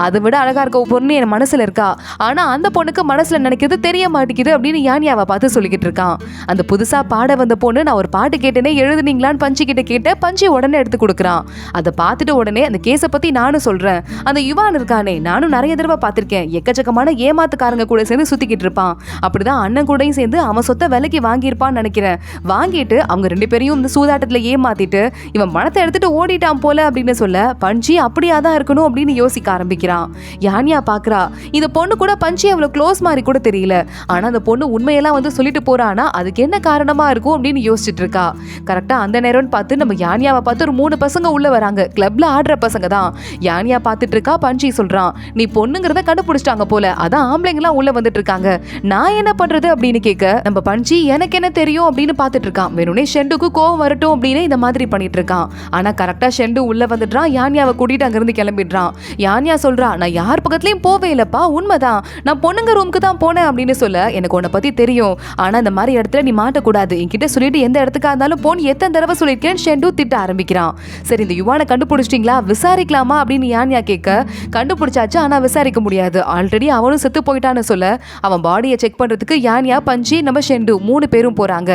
அதை விட அழகா இருக்க பொண்ணு என் மனசுல இருக்கா, ஆனா அந்த பொண்ணுக்கு மனசுல நினைக்கிறது தெரிய மாட்டேங்குது அப்படின்னு யான்யாவை பார்த்து சொல்லிக்கிட்டு இருக்கான். அந்த புதுசா பாட வந்த பொண்ணு நான் ஒரு பாட்டு கேட்டேனே எழுதுனீங்களான்னு பஞ்சி கிட்ட கேட்ட பஞ்சி உடனே எடுத்து கொடுக்குறான். அதை பார்த்துட்டு உடனே அந்த கேஸை பத்தி நானும் சொல்றேன், அந்த யுவான் இருக்கானே நானும் நிறைய தடவை பார்த்திருக்கேன், எக்கச்சக்கமான ஏமாத்துக்காரங்க கூட சேர்ந்து சுத்திக்கிட்டு இருப்பான், அப்படிதான் அண்ணன் கூடயும் சேர்ந்து அவன் சொத்தை விலைக்கு வாங்கியிருப்பான்னு நினைக்கிறேன். வாங்கிட்டு அவங்க 2 பேரையும் இந்த சூதாட்டத்துல ஏமாத்திட்டு இவன் பணத்தை எடுத்துட்டு ஓடிட்டான் போல அப்படின்னு சொல்ல பஞ்சி அப்படியாதான் இருக்கணும் அப்படின்னு யோசிக்க ஆரம்பிக்கிறான். யான்யா பாக்குறா இந்த பொண்ணு கூட பஞ்சி அவ்வளவு க்ளோஸ் மாதிரி கூட தெரியல, ஆனா அந்த பொண்ணு உண்மையெல்லாம் வந்து சொல்லிட்டு போறானா அதுக்கு என்ன காரணமா இருக்கும் அப்படின்னு யோசிச்சுட்டு இருக்கா. கரெக்டா அந்த நேரம்னு பார்த்து நம்ம யான்யாவை பார்த்து ஒரு 3 பசங்க உள்ள வராங்க. கிளப்ல ஆடுற பசங்க தான். யான்யா பார்த்துட்டு இருக்கா. பஞ்சி சொல்றான் நீ பொண்ணுங்கிறத கண்டுபிடிச்சிட்டாங்க போல, அதான் ஆம்பளைங்க எல்லாம் உள்ள வந்துட்டு இருக்காங்க, நான் என்ன பண்றது அப்படின்னு கேட்க நம்ம பஞ்சி எனக்கு என்ன தெரியும் அப்படின்னு பார்த்துட்டு இருக்கான். வேணும்னே ஷெண்டுக்கு கோவம் வரட்டும் அப்படின்னு இந்த மாதிரி பண்ணிட்டு இருக்கான். ஆனா கரெக்டா ஷெண்டு உள்ள வந்துடுறான். யான்யாவை கூட்டிட்டு அங்கிருந்து கிளம்பிடுறான். யான்யா சொல்றா நான் யார் பக்கத்துலயும் போவே இல்லப்பா, உண்மைதான் நான் பொண்ணுங்க ரூமுக்கு தான் போனேன் அப்படின்னு சொல்ல எனக்கு உன்னை பத்தி தெரியும், ஆனா இந்த மாதிரி இடத்துல நீ மாட்டக்கூடாது, என்கிட்ட சொல்லிட்டு எந்த இடத்துக்கா இருந்தாலும் போன் எத்தனை தடவை சொல்லியிருக்கேன்னு ஷெண்டு திட்ட ஆரம்பிக்கிறான். சரி இந்த யுவானை கண்டுபிடிச்சிட்டீங்களா விசாரிக்கலாமா அப்படின்னு யான்யா கேட்க கண்டுபிடிச்சாச்சு ஆனா விசாரிக்க முடியாது, ஆல்ரெடி அவனும் செத்து போயிட்டான்னு சொல்ல அவன் பாடியை செக் பண்றதுக்கு யான்யா பஞ்சி நம்ம ஷெண்டு 3 பேரும் போறாங்க.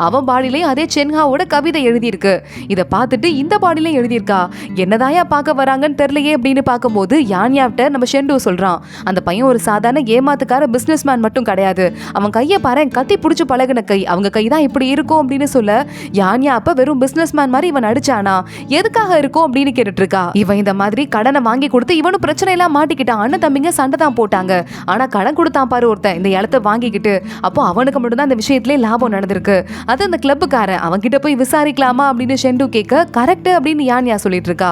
அவன் பாடியிலேயே அதே சென்ஹாவோட கவிதை எழுதியிருக்கு. இதை பார்த்துட்டு இந்த பாடியிலையும் எழுதியிருக்கா, என்னதாயா பார்க்க வராங்கன்னு தெரியலையே அப்படின்னு பார்க்கும்போது யான்யாவிட்ட நம்ம ஷெண்டு சொல்றான் அந்த பையன் ஒரு சாதாரண ஏமாத்துக்கார பிசினஸ் மேன் மட்டும் கிடையாது, அவன் கையை பாரு கத்தி பிடிச்சு பழகின கை, அவங்க கை தான் இப்படி இருக்கும் அப்படின்னு சொல்ல யான்யா அப்ப வெறும் பிசினஸ் மேன் மாதிரி இவன் அடிச்சானா எதுக்காக இருக்கும் அப்படின்னு கேட்டுட்டு இருக்கா. இவன் இந்த மாதிரி கடனை வாங்கி கொடுத்து இவனும் பிரச்சனை எல்லாம் மாட்டிக்கிட்டான். அண்ணன் தம்பிங்க சண்டை தான் போட்டாங்க, ஆனா கடன் கொடுத்தான் பாரு ஒருத்தன் இந்த இடத்த வாங்கிக்கிட்டு, அப்போ அவனுக்கு மட்டும் தான் இந்த விஷயத்திலே லாபம் நடந்திருக்கு, அது அந்த கிளப்புக்காரன், அவன் கிட்ட போய் விசாரிக்கலாமா அப்படின்னு ஷெண்டு கேட்க கரெக்ட் அப்படின்னு யான்யா சொல்லிட்டு இருக்கா.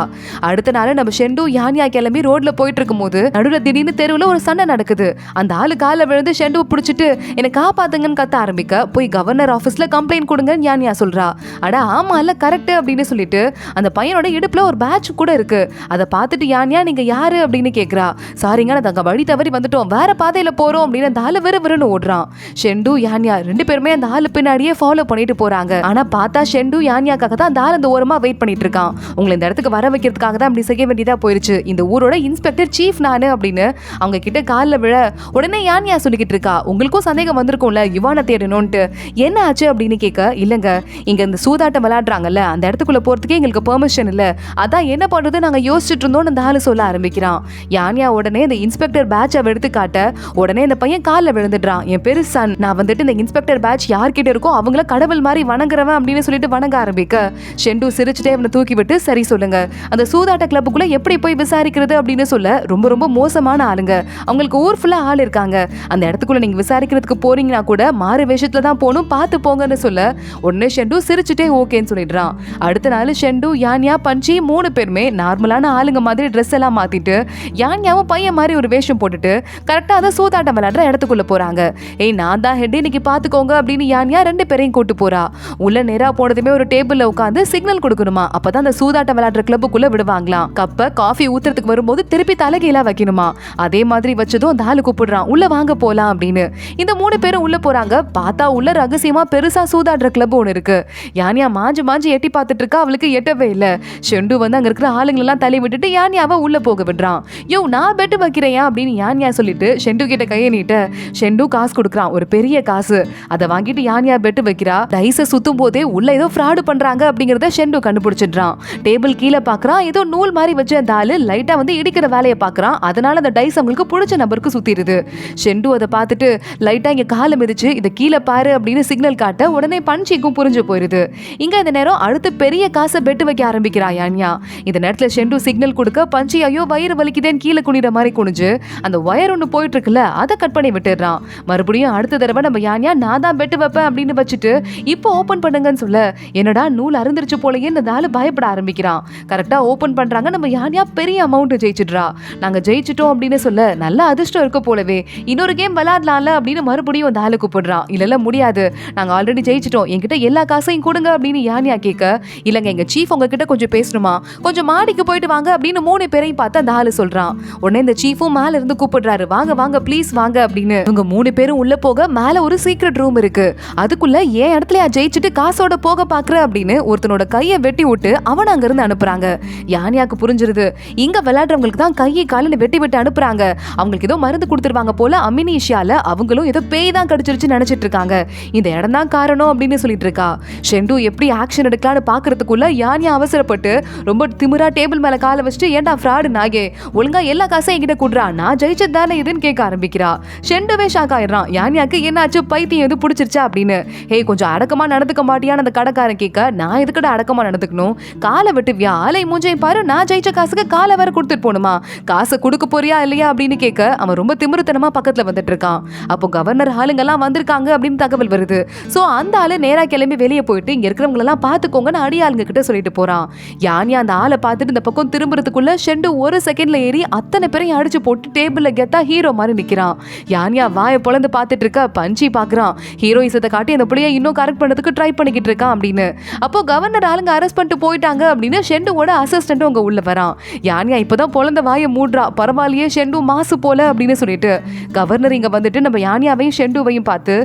அடுத்த நாள் நம்ம ஷெண்டு யான்யா கிளம்பி ரோட்ல போயிட்டு இருக்கும் போது நடுவுல திடீர்னு தெருவுல ஒரு சண்டை நடக்குது. அந்த ஆளு கால விழுந்து ஷெண்டுவை பிடிச்சிட்டு என்ன காப்பாத்துங்கன்னு கத்த ஆரம்பிக்க போய் கவர்னர் ஆபீஸ்ல கம்ப்ளைண்ட் கொடுங்கன்னு யான்யா சொல்றா. அட ஆமா இல்ல கரெக்ட் அப்படின்னு சொல்லிட்டு அந்த பையனோட இடுப்புல ஒரு பேட்ச் கூட இருக்கு. அதை பார்த்துட்டு யான்யா நீங்க யாரு அப்படின்னு கேக்குறா. சாரிங்க நாங்க வழி தவறி வந்துட்டோம், வேற பாதையில போறோம் அப்படின்னு அந்த ஆளு விறுவிறுன்னு ஓடுறான். ஷெண்டு யான்யா 2 பேருமே அந்த ஆளு பின்னாடியே ஃபாலோ பண்ணிட்டு போறாங்க. ஆனா பார்த்தா ஷெண்டு யான்யாக்காக தான் அந்த ஆள் அந்த ஓரமா வெயிட் பண்ணிட்டு இருக்கான். உங்களை இந்த இடத்துக்கு வர வைக்கிறதுக்காக தான் அப்படி செய்ய வேண்டியதா போயிருச்சு, இந்த ஊரோட இன்ஸ்பெக்டர் சீஃப் நானு அப்படின்னு அவங்க கிட்ட காலில் விழ உடனே யான்யா சொல்லிக்கிட்டு இருக்கா உங்களுக்கும் சந்தேகம் வந்திருக்கும்ல யுவானை தேடணும்ட்டு, என்ன ஆச்சு அப்படின்னு கேட்க இல்லங்க இங்க இந்த சூதாட்டம் விளையாடுறாங்கல்ல அந்த இடத்துக்குள்ள போறதுக்கே எங்களுக்கு பெர்மிஷன் இல்ல, அதான் என்ன பண்றது நாங்க யோசிச்சுட்டு இருந்தோம் அந்த ஆளு சொல்ல ஆரம்பிக்கிறான். யான்யா உடனே இந்த இன்ஸ்பெக்டர் பேட்சை எடுத்து காட்ட உடனே இந்த பையன் காலில் விழுந்துடுறான். என் பேரு சன், நான் வந்துட்டு இந்த இன்ஸ்பெக்டர் பேட்ச் யார்கிட்ட இருக்கோ அவங்கள கடவுள் மாதிரி வணங்குறவன் அப்படின்னு சொல்லிட்டு வணங்க ஆரம்பிக்க ஷெண்டு சிரிச்சுட்டே அவனை தூக்கி விட்டு சரி சொல்லுங்க அந்த சூதாட்ட கிளப்புக்குள்ள எப்படி போய் விசாரிக்கிறது அப்படின்னு சொல்ல ரொம்ப ரொம்ப மோசமான ஆளுங்க, அவங்களுக்கு ஊர் ஃபுல்லா ஆள் இருக்காங்க, அந்த இடத்துக்குள்ள நீங்க விசாரிக்கிறதுக்கு போறீங்கன்னா கூட மாறு வேஷத்துல தான் போகணும் பார்த்து போங்கன்னு சொல்ல உடனே ஷெண்டு சிரிச்சுட்டே ஓகேன்னு சொல்லிடுறான். அடுத்த நாள் ஷெண்டு யான்யா பஞ்சி 3 பேருமே நார்மலான ஆளுங்க மாதிரி ட்ரெஸ் எல்லாம் மாத்திட்டு யான்யாவும் பையன் மாதிரி ஒரு வேஷம் போட்டுட்டு கரெக்டா அதை சூதாட்டம் விளையாடுற இடத்துக்குள்ள போறாங்க. ஏய் நான் தான் ஹெட் இன்னைக்கு பாத்துக்கோங்க அப்படின்னு யான்யா 2 பேரையும் கூட்டு போறா. உள்ள நேரா போனதுமே ஒரு டேபிள்ல உட்காந்து சிக்னல் கொடுக்கணுமா, அப்பதான் அந்த சூதாட்டம் விளையாடுற கிளப்புக்குள்ள விடுவாங்களாம். கப்ப காஃபி ஊத்துறதுக்கு வரும்போது திருப்பி தலைகீழா வைக்கணுமா, அதே மாதிரி வச்சதும் அந்த ஆளு கூப்பிடுறான் உள்ள வாங்க போலாம் அப்படின்னு. இந்த 3 பேரும் உள்ள போறாங்க. பார்த்தா உள்ள ரகசியமா பெருசா சூதாடுற கிளப் ஒன்று இருக்கு. யான்யா மாஞ்சு எட்டி பார்த்துட்டு இருக்கா, அவளுக்கு எட்டவே இல்ல. ஷெண்டு வந்து அங்க இருக்கிற ஆளுங்க எல்லாம் தள்ளி விட்டுட்டு யான்யாவை உள்ள போக விடுறான். யோ நான் பெட்டு வைக்கிறேன் அப்படின்னு யான்யா சொல்லிட்டு ஷெண்டு கிட்ட கையை நீட்ட ஷெண்டு காசு கொடுக்குறான், ஒரு பெரிய காசு. அதை வாங்கிட்டு யான்யா பெட்டு வைக்கிறா. டைஸை சுத்தும் போதே உள்ள ஏதோ ஃப்ராடு பண்றாங்க அப்படிங்கறத ஷெண்டு கண்டுபிடிச்சிடுறான். டேபிள் கீழே பாக்குறான், ஏதோ நூல் மாதிரி வச்சு அந்த ஆளு லைட்டா வந்து இடிக்கிற வேலையை பாக்குறான். அதனால அந்த டைஸ் அவங்களுக்கு பிடிச்ச நபருக்கு சுத்திடுது. ஷெண்டு அதை பார்த்துட்டு லைட்டா இங்க காலை மிதிச்சு இதை கீழே பாரு அப்படின்னு சிக்னல் காட்ட உடனே பஞ்சிக்கும் புரிஞ்சு போயிருது. இங்க இந்த நேரம் அடுத்து பெரிய காசை பெட்டு வைக்க ஆரம்பிக்கிறா யான்யா. இந்த நேரத்துல ஷெண்டு சிக்னல் கொடுக்க பஞ்சி ஐயோ வயிறு வலிக்குதேன்னு கீழே குனிற மாதிரி குனிஞ்சு அந்த ஒயர் ஒன்று போயிட்டு இருக்குல்ல அதை கட் பண்ணி விட்டுடுறான். மறுபடியும் அடுத்த தடவை நம்ம யான்யா நான் தான் பெட்டு வைப்பேன் அப்படின்னு வச்சுட்டு இப்போ ஓபன் பண்ணுங்கன்னு சொல்ல என்னடா நூல் அருந்துருச்சு போலயே இந்த ஆளு பயப்பட ஆரம்பிக்கிறான். கரெக்டா ஓபன் பண்றாங்க. நம்ம யான்யா பெரிய அமௌண்ட் ஜெயிச்சிடுறா. நாங்க ஜெயிச்சிட்டோம் அப்படின்னு சொல்ல நல்ல அதிர்ஷ்டம் இருக்க போலவே இன்னொரு கேம் விளையாடலாம்ல அப்படின்னு மறுபடியும் அந்த ஆளு கூப்பிடுறான். இல்ல முடியாது, நாங்க ஆல்ரெடி ஜெயிச்சிட்டோம், என்கிட்ட எல்லா காசையும் கொடுங்க அப்படின்னு யானியா கேட்க, இல்லங்க எங்க சீஃப் உங்ககிட்ட கொஞ்சம் பேசணுமா, கொஞ்சம் மாடிக்கு போயிட்டு வாங்க அப்படின்னு 3 பேரையும் பார்த்து அந்த ஆளு சொல்றான். உடனே இந்த சீஃபும் மேல இருந்து கூப்பிடுறாரு, வாங்க வாங்க ப்ளீஸ் வாங்க அப்படின்னு. இவங்க 3 பேரும் உள்ள போக மேல ஒரு சீக்ரெட் ரூம் இருக்கு. அதுக்குள்ள ஏன் இடத்துல ஜெயிச்சுட்டு காசோட போக பாக்குற அப்படின்னு ஒருத்தனோட கையை வெட்டி விட்டு அவன் அங்க இருந்து அனுப்புறாங்க. யானியாக்கு புரிஞ்சிருது, இங்க விளையாடுறவங்களுக்கு தான் கையை காலில் வெட்டி விட்டு அனுப்புறாங்க, அவங்களுக்கு ஏதோ மருந்து கொடுத்துருவாங்க போல, அமினிஷியால அவங்களும் ஏதோ பேய் தான் கடிச்சிருச்சு நினைச்சிட்டு இருக்காங்க, இந்த இடம் தான் காரணம் அப்படின்னு சொல்லிட்டு இருக்கா. ஷெண்டு எப்படி ஆக்ஷன் எடுக்கலான்னு பாக்குறதுக்குள்ள யானியா அவசரப்பட்டு ரொம்ப திமிரா டேபிள் மேல காலை வச்சுட்டு, ஏன்டா ஃப்ராடு நாயே, ஒழுங்கா எல்லா காசையும் என்கிட்ட குடுறா, நான் ஜெயிச்சது தானே இதுன்னு கேட்க ஆரம்பிக்கிறா. ஷெண்டுவே ஷாக் ஆயிடுறான். யானியாக்கு என்னாச்சு, பைத்தியம் எது பிடிச்சிருச்சா அப்படின்னு. ஹே கொஞ்சம் அடக்கமா நடந்துக்க மாட்டியான்னு அந்த கடைக்காரன் கேட்க, நான் எதுக்கட அடக்கமா நடந்துக்கணும், காலை வெட்டுவியா, ஆலை மூஞ்சை பாரு, நான் ஜெயிச்ச காசுக்கு காலை வேற கொடுத்துட்டு போகணுமா, காசை கொடுக்க போறியா இல்லையா அப்படின்னு கேட்க அவன் ரொம்ப திமிருத்தனமா பக்கத்துல வந்துட்டு இருக்கான். அப்போ கவர்னர் ஆளுங்கெல்லாம் வந்திருக்காங்க அப்படின்னு தகவல் வருது. சோ அந்த ஆளு நேரா கிளம்பி வெளியே போயிட்டு இங்க இருக்கிறவங்க எல்லாம் பாத்துக்கோங்கன்னு அடியாளுங்க கிட்ட சொல்லிட்டு போறான். யானியா அந்த ஆளை பார்த்துட்டு இந்த பக்கம் திரும்புறதுக்குள்ள ஷெண்டு ஒரு செகண்ட்ல ஏறி அத்தனை பேரையும் அடிச்சு போட்டு டேபிள்ல கெத்தா ஹீரோ மாதிரி நிக்கிறான். யானியா வாயை பொளந்து பார்த்துட்டு இருக்க, பஞ்சி பாக்குறான் ஹீரோயிசத்தை காட்டி அந்த பிள்ளைய இன்னும் கரெக்ட் பண்ணதுக்கு ட்ரை பண்ணிக்கிட்டு இருக்கான் அப்படின்னு. அப்போ கவர்னர் ஆளுங்க அரெஸ்ட் பண்ணிட்டு போயிட்டாங்க அப்படின்னு ஷெண்டுவோட அசிஸ்டன்ட் உங்க உள்ள வரான். யானியா இப்பதான் பொளந்த வாயை மூடுறா, பரவாயில்லையே ஷெண்டு மாசு போல அப்படின்னு சொல்லிட்டு. கவர்னர் இங்க வந்துட்டு நம்ம யானியாவையும் ஷெண்டுவையும் பார்த்து,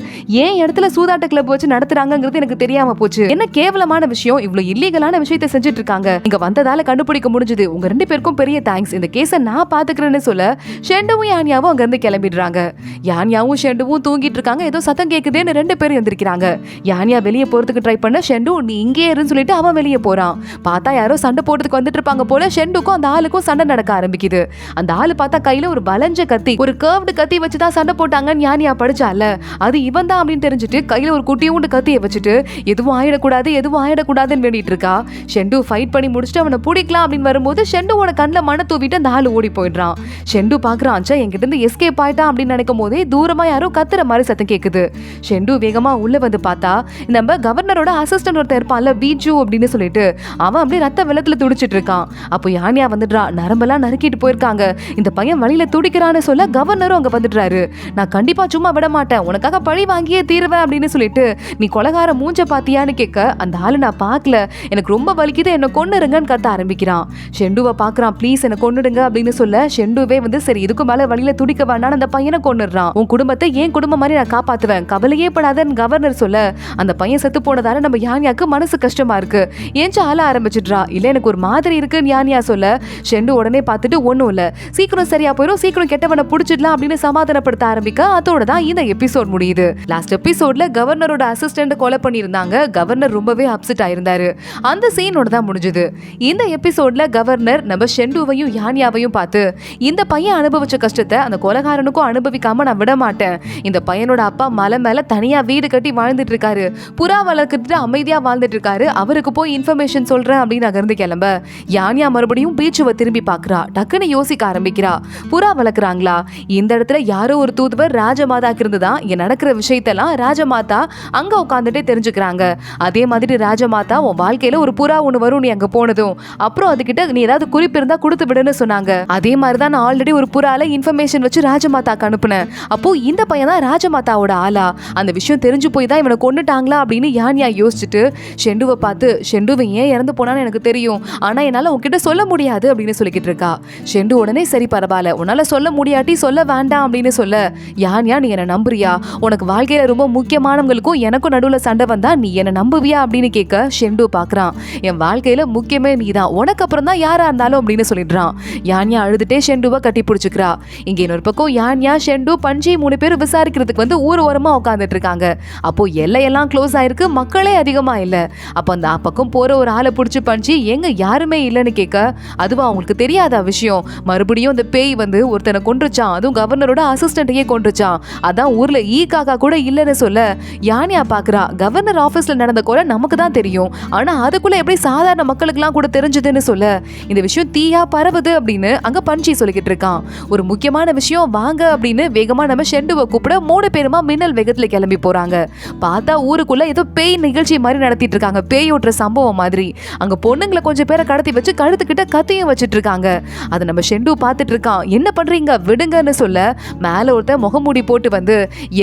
ஏன் இடத்துல சூதாட்ட கிளப் வச்சு நடத்துறாங்கிறது எனக்கு தெரியாம போச்சு, என்ன கேவலமான விஷயம், இவ்வளவு இல்லீகலான விஷயத்தை செஞ்சுட்டு இருக்காங்க, இங்க வந்ததால கண்டுபிடிக்க முடிஞ்சது, உங்க 2 பேருக்கும் பெரிய தேங்க்ஸ், இந்த கேஸை நான் பாத்துக்கிறேன்னு சொல்ல ஷெண்டுவும் யானியாவும் அங்க இருந்து கிளம்பிடுறாங்க. யானியாவும் ஷெண்டுவும் தூங்கிட்டு இருக்காங்க, ஏதோ சத்தம் கேக்குதுன்னு 2 பேரும் எந்திரிக்கிறாங்க. யானியா வெளியே போறதுக்கு ட்ரை பண்ண ஷெண்டு நீ இங்கே இருன்னு சொல்லிட்டு அவன் வெளியே போறான். பார்த்தா யாரோ சண்டை போடுறதுக்கு வந்துட்டு இருப்பாங்க போல, ஷெண்டுக்கும் அந்த ஆளுக்கும் சண்டை நடக்க ஆரம்பிக்குது. அந்த ஆளு பார்த்தா கையில ஒரு வளைஞ்ச கத்தி, ஒரு கர்வ்டு கத்தி வச்சுதான் சண்டை போட்டாங்கன்னு யானியா படிச்சால, அது இவன் தான் அப்படின்னு தெரிஞ்சுட்டு கையில ஒரு குட்டியூண்டு கத்தியை வச்சுட்டு எதுவும் ஆயிடக்கூடாதுன்னு வேண்டிட்டு இருக்கா. ஷெண்டு ஃபைட் பண்ணி முடிச்சுட்டு அவனை பிடிக்கலாம் அப்படின்னு வரும்போது ஷெண்டுவோட கண்ணில் மண்ணை தூவிட்டு அந்த ஆளு ஓடி போயிடுறான். ஷெண்டு பாக்குறான், என்கிட்ட இருந்து எஸ்கேப் ஆயிட்டான் அப்படின்னு நினைக்கும் போதே தூரமா யாரோ கத்துற மாதிரி சத்தம் கேக்குது. ஷெண்டு வேகமா உள்ள வந்து பார்த்தா நம்ம கவர்னரோட அசிஸ்டன்ட் ஒருத்தர் இருப்பான்ல பீஜு அப்படின்னு சொல்லிட்டு, அவன் அப்படியே ரத்த வெள்ளத்துல துடிச்சிட்டு இருக்கான். அப்போ யானியா வந்துடுறா, நரம்பெல்லாம் நறுக்கிட்டு போயிருக்காங்க, இந்த பையன் வழியில துடிக்கிறான்னு சொல்ல கவர்னரும் அங்க வந்துடுறாரு. நான் கண்டிப்பா சும்மா விட மாட்டேன், உனக்காக பழி வாங்கியே தீருவேன் அப்படின்னு சொல்லிட்டு, நீ கொலகார மூஞ்ச பாத்தியான்னு கேட்க அந்த ஆளு நான் பார்க்கல, எனக்கு ரொம்ப வலிக்குது, என்ன கொன்னுருங்கன்னு கத்த ஆரம்பிக்கிறான். ஷெண்டுவை பாக்குறான், ப்ளீஸ் என்ன கொன்னுடுங்க அப்படின்னு சொல்ல ஷெண்டுவே வந்து சரி இதுக்கு மேல வழியில துடிக்க வேண்டாம் அந்த பையனை கொன்னுடுறான். உன் குடும்பத்தை ஏன் குடும்பம் மாதிரி நான் காப்பாத்துவேன், கவலையே படாதன்னு கவர்னர் சொல்ல அந்த பையன் செத்து போனதால நம்ம யானியாக்கு மனசு கஷ்டமா இருக்கு, ஏன்ச்சு ஆள ஆரம்பிச்சிடுறா. இல்ல எனக்கு ஒரு மாதிரி இருக்குன்னு யானியா சொல்ல ஷெண்டு உடனே பார்த்துட்டு ஒண்ணும் இல்ல, சீக்கிரம் சரியா போயிடும், சீக்கிரம் கெட்டவனை புடிச்சிடலாம் அப்படின்னு சமாதானப்படுத்த ஆரம்பிக்க அதோட தான் இந்த எபிசோட் முடியுது. லாஸ்ட் எபிசோட்ல கவர்னரோட அசிஸ்டன்ட் கொலை பண்ணியிருந்தாங்க. கவர்னர் ரொம்பவே அப்செட் ஆயிருந்தாரு. அந்த சீனோட தான் முடிஞ்சது. இந்த எபிசோட்ல கவர்னர் நம்ம ஷெண்டுவையும் யானியாவையும் பார்த்து, இந்த பையன் அனுபவிச்ச கஷ்டத்தை அந்த கொலைகாரனுக்கும் அனுபவிக்காம நான் விட மாட்டேன், இந்த பையனோட அப்பா மலை மேல தனியா வீடு கட்டி வாழ்ந்துட்டு இருக்காரு, புறா வளர்க்கிட்டு அமைதியா வாழ்ந்துட்டு இருக்காரு, அவருக்கு போய் இன்ஃபர்மேஷன் சொல்றேன் அப்படின்னு அங்கிருந்து கிளம்ப யானியா மறுபடியும் பீச்சுவை திரும்பி பாக்குறா. டக்குன்னு யோசிக்க ஆரம்பிக்கிறா, புறா வளர்க்குறாங்களா, இந்த இடத்துல யாரோ ஒரு தூதுவர் ராஜமாதாக்கு இருந்துதான் இங்க நடக்கிற விஷயத்தெல்லாம் ராஜமாதா அங்க உட்காந்துட்டே தெரிஞ்சுக்கிறாங்க. அதே மாதிரி ராஜமாதா உன் வாழ்க்கையில ஒரு புறா ஒண்ணு வரும், நீ அங்க போனதும் அப்புறம் அதுகிட்ட நீ ஏதாவது குறிப்பு இருந்தா கொடுத்து விடுன்னு சொன்னாங்க. அதே மாதிரிதான் நான் ஆல்ரெடி ஒரு புறால இன்ஃபர்மேஷன் வச்சு ராஜமாதாக்கு அனுப்புனேன். அப்போ இந்த பையன் தான் ராஜமாதாவோட ஆளா, அந்த விஷயம் தெரிஞ்சு போய் தான் இவனை கொன்னுட்டாங்களா அப்படின்னு யானியா யோசிச்சுட்டு ஷெண்டுவை பார்த்து, ஷெண்டுவை ஏன் இறந்து போனான்னு எனக்கு தெரியும், ஆனா என்னால உன்கிட்ட சொல்ல முடியாது அப்படின்னு சொல்லிக்கிட்டு இருக்கா. ஷெண்டு உடனே சரி பரவாயில்ல, உன்னால சொல்ல முடியாட்டி சொல்ல வேண்டாம் அப்படின்னு சொல்ல, யானியா நீ என்ன நம்புறியா, உனக்கு வாழ்க்கையில ரொம்ப முக்கியமானவங்களுக்கும் எனக்கும் நடுவுல சண்டை வந்தா நீ என்ன நம்புவியா அப்படின்னு கேட்க ஷெண்டு பாக்குறான், என் வாழ்க்கையில முக்கியமே நீதான், உனக்கு அப்புறம் தான் யாரா இருந்தாலும் அப்படின்னு சொல்லிடுறான். யானியா அழுதுட்டே ஷெண்டுவை கட்டி பிடிச்சுக்கிறா. இங்க இன்னொரு பக்கம் யானியா ஷெண்டு பஞ்சி 3 பேர் விசாரிக்கிறதுக்கு வந்து ஊர் ஓரமா உட்காந்துட்டு இருக்காங்க. அப்போ எல்லையெல்லாம் க்ளோஸ் ஆயிருக்கு, மக்களே அதிகமா இல்ல. அப்ப அந்த பக்கம் போற ஒரு ஆளை பிடிச்சு பஞ்சி எங்க யாருமே இல்லைன்னு கேட்க, அதுவா அவங்களுக்கு தெரியாத விஷயம், மறுபடியும் அந்த பேய் வந்து ஒருத்தனை கொன்றுச்சான், அதுவும் கவர்னரோட அசிஸ்டன்ட்டையே கொன்றுச்சான், அதான் ஊர்ல காக்கா கூட இல்லைன்னு சொல்ல யானியா பாக்குறா, கவர்னர் ஆபீஸ்ல நடந்த கொலை நமக்கு தான் தெரியும், ஆனா அதுக்குள்ள எப்படி சாதாரண மக்களுக்கு எல்லாம் கூட தெரிஞ்சதுன்னு சொல்ல இந்த விஷயம் தீயா பரவுது அப்படின்னு அங்க பஞ்சி சொல்லிக்கிட்டு இருக்கான். ஒரு முக்கியமான விஷயம் வாங்க அப்படின்னு வேகமா நம்ம ஷெண்டுவை கூப்பிட 3 பேருமா மின்னல் வேகத்துல கிளம்பி போறாங்க. பார்த்தா ஊருக்குள்ள ஏதோ பேய் நிகழ்ச்சி மாதிரி நடத்திட்டு இருக்காங்க, பேய் ஓட்டுற சம்பவம் மாதிரி. அங்க பொண்ணுங்களை கொஞ்சம் பேரை கடத்தி வச்சு கழுத்துக்கிட்ட கத்தியும் வச்சிட்டு இருக்காங்க. அதை நம்ம ஷெண்டு பார்த்துட்டு இருக்கான். என்ன பண்றீங்க விடுங்கன்னு சொல்ல மேல ஒருத்தர் முகமூடி போட்டு வந்து,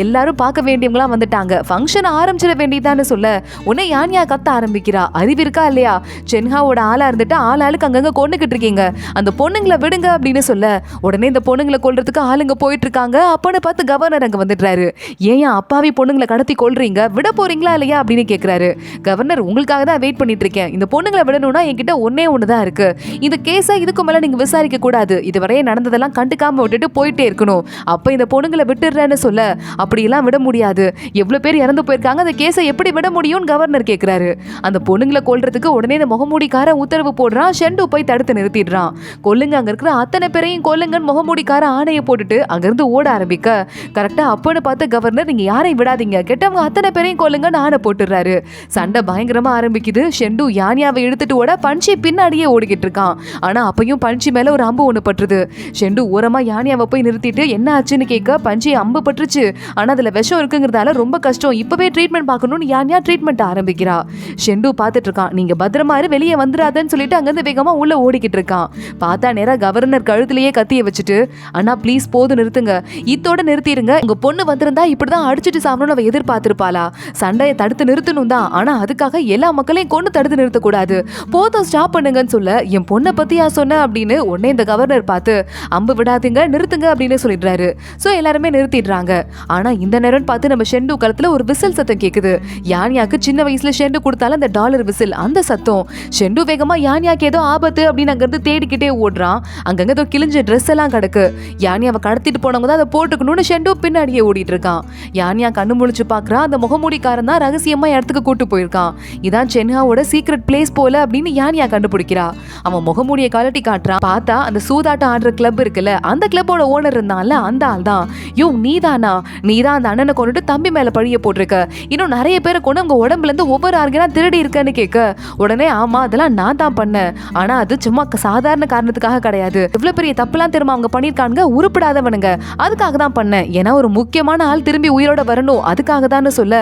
எல்லாரும் பார்க்க வேண்டியவங்களா வந்துட்டாங்க, ஃபங்க்ஷன் ஆரம்பிச்சிட வேண்டியதான்னு சொல்ல உடனே யான்யா கத்த ஆரம்பிக்கிறா. அறிவு இருக்கா இல்லையா, சென்ஹாவோட ஆளா இருந்துட்டு ஆளுக்கு அங்கங்க கொண்டுகிட்டு இருக்கீங்க, அந்த பொண்ணுங்களை விடுங்க அப்படின்னு சொல்ல உடனே இந்த பொண்ணுங்களை கொல்றதுக்கு ஆளுங்க போயிட்டு இருக்காங்க. அப்பன்னு பார்த்து கவர்னர் அங்க வந்துடுறாரு. ஏன் அப்பாவி பொண்ணுங்களை கடத்தி கொல்றீங்க, விட போறீங்களா இல்லையா அப்படின்னு கேட்கிறாரு. கவர்னர் உங்களுக்காக தான் வெயிட் பண்ணிட்டு இருக்கேன், இந்த பொண்ணுங்களை விடணும்னா என்கிட்ட ஒன்னே ஒண்ணுதான் இருக்கு, இந்த கேஸை இதுக்கு மேல நீங்க விசாரிக்க கூடாது, இதுவரையே நடந்ததெல்லாம் கண்டுக்காம விட்டுட்டு போயிட்டே இருக்கணும், அப்ப இந்த பொண்ணுங்களை விட்டுடுறேன்னு சொல்ல அப்படியெல்லாம் விட முடியாது, எவ்வளவு பேர் இறந்து போயிருக்காங்க, அந்த கேஸை எப்படி விட முடியும்னு கவர்னர் கேட்கிறாரு. அந்த பொண்ணுங்களை கொல்றதுக்கு உடனே இந்த முகமூடிக்கார உத்தரவு போடுறான். ஷெண்டு போய் தடுத்து நிறுத்திடுறான். கொல்லுங்க, அங்க இருக்கிற அத்தனை பேரையும் கொல்லுங்கன்னு முகமூடிக்கார ஆணையை போட்டுட்டு அங்கிருந்து ஓட ஆரம்பிக்க கரெக்டா அப்பன்னு பார்த்து கவர்னர் நீங்க யாரையும் விடாதீங்க, கெட்டவங்க அத்தனை பேரையும் கொல்லுங்கன்னு ஆணை போட்டுறாரு. சண்டை பயங்கரமா ஆரம்பிக்குது. ஷெண்டு யானியாவை எடுத்துட்டு ஓட பஞ்சி பின்னாடியே ஓடிக்கிட்டு இருக்கான். ஆனா அப்பயும் பஞ்சி மேல ஒரு அம்பு ஒண்ணு பட்டுருது. ஷெண்டு ஓரமா யானியாவை போய் நிறுத்திட்டு என்ன ஆச்சுன்னு கேட்க பஞ்சி அம்பு பட்டுருச்சு, ஆனா அதுல விஷம் இருக்குங்கிறதால ரொம்ப கஷ்டம், இப்பவே ட்ரீட்மெண்ட் பார்க்கணும்னு யானியா ட்ரீட்மெண்ட் ஆரம்பிக்கிறா. ஷெண்டு பார்த்துட்டு இருக்கான். நீங்க பத்திரமா வெளியே வந்துடாதன்னு சொல்லிட்டு அங்கிருந்து வேகமா உள்ள ஓடிக்கிட்டு இருக்கான். பார்த்தா நேரா கவர்னர் கழுத்திலேயே கத்திய வச்சுட்டு அண்ணா ப்ளீஸ் போது நிறுத்துங்க, இதோட நிறுத்திடுங்க, உங்க பொண்ணு வந்திருந்தா இப்படிதான் அடிச்சுட்டு சாப்பிடணும் அவ எதிர்பார்த்திருப்பாளா, சண்டையை தடுத்து நிறுத்தணும் தான், ஆனா அதுக்காக எல்லா மக்களையும் கொண்டு தடுத்து நிறுத்தக்கூடாது, போதும் ஸ்டாப் பண்ணுங்கன்னு சொல்ல என் பொண்ணை பத்தியா சொன்ன அப்படின்னு உடனே இந்த கவர்னர் பார்த்து அம்பு விடாதீங்க நிறுத்துங்க அப்படின்னு சொல்லிடுறாரு. சோ எல்லாருமே நிறுத்திடுறாங்க. ஆனா இந்த நேரம் பார்த்து நம்ம ஷெண்டு களத்துல ஒரு விசில் சத்தம் கேக்குது. யானியாக்கு சின்ன வயசுல ஷெண்டு கொடுத்தாலும் அந்த டாலர் விசில் அந்த சத்தம். ஷெண்டு வேகமா யானியாக்கு ஏதோ ஆபத்து அப்படின்னு அங்கிருந்து தேடிக்கிட்டே ஓடுறான். அங்கங்க ஏதோ கிழிஞ்ச ட்ரெஸ் எல்லாம் கிடக்கு. யானியாவை கடத்திட்டு போனவங்க தான் அதை போட்டுக்கணும்னு ஷெண்டு பின்னாடியே ஓடிட்டு இருக்கான். யானியா கண்ணு முழிச்சு பாக்குறான். அந்த முகமூடிக்காரன் தான் ரகசியமா இடத்துக்கு கூட்டு போயிருக்கான். இதான் சென்ஹாவோட சீக்ரெட் பிளேஸ் போல அப்படின்னு யானியா கண்டுபிடிக்கிறா. அவன் முகமூடியை கழட்டி காட்டுறான். பார்த்தா அந்த சூதாட்டம் ஆடுற கிளப் இருக்குல்ல, அந்த கிளப்போட ஓனர் இருந்தான்ல அந்த ஆள் தான். யோ நீதானா, நீதான் அந்த அண்ணனை கொண்டுட்டு தம்பி மேல பழிய போட்டிருக்க, இன்னும் நிறைய பேரை கொண்டு உங்க உடம்புல இருந்து ஒவ்வொரு ஆர்கனா திருடி இருக்கன்னு கேட்க உடனே ஆமா அதெல்லாம் நான் தான் பண்ணேன், ஆனா அது சும்மா சாதாரண காரணத்துக்காக கிடையாது, இவ்வளவு பெரிய தப்புலாம் திரும்ப அவங்க பண்ணிருக்காங்க, உருப்படாதவனுங்க, அதுக்காக தான் பண்ணேன், ஏன்னா ஒரு முக்கியமான ஆள் திரும்பி உயிரோட வரணும் அதுக்காக தான் சொல்ல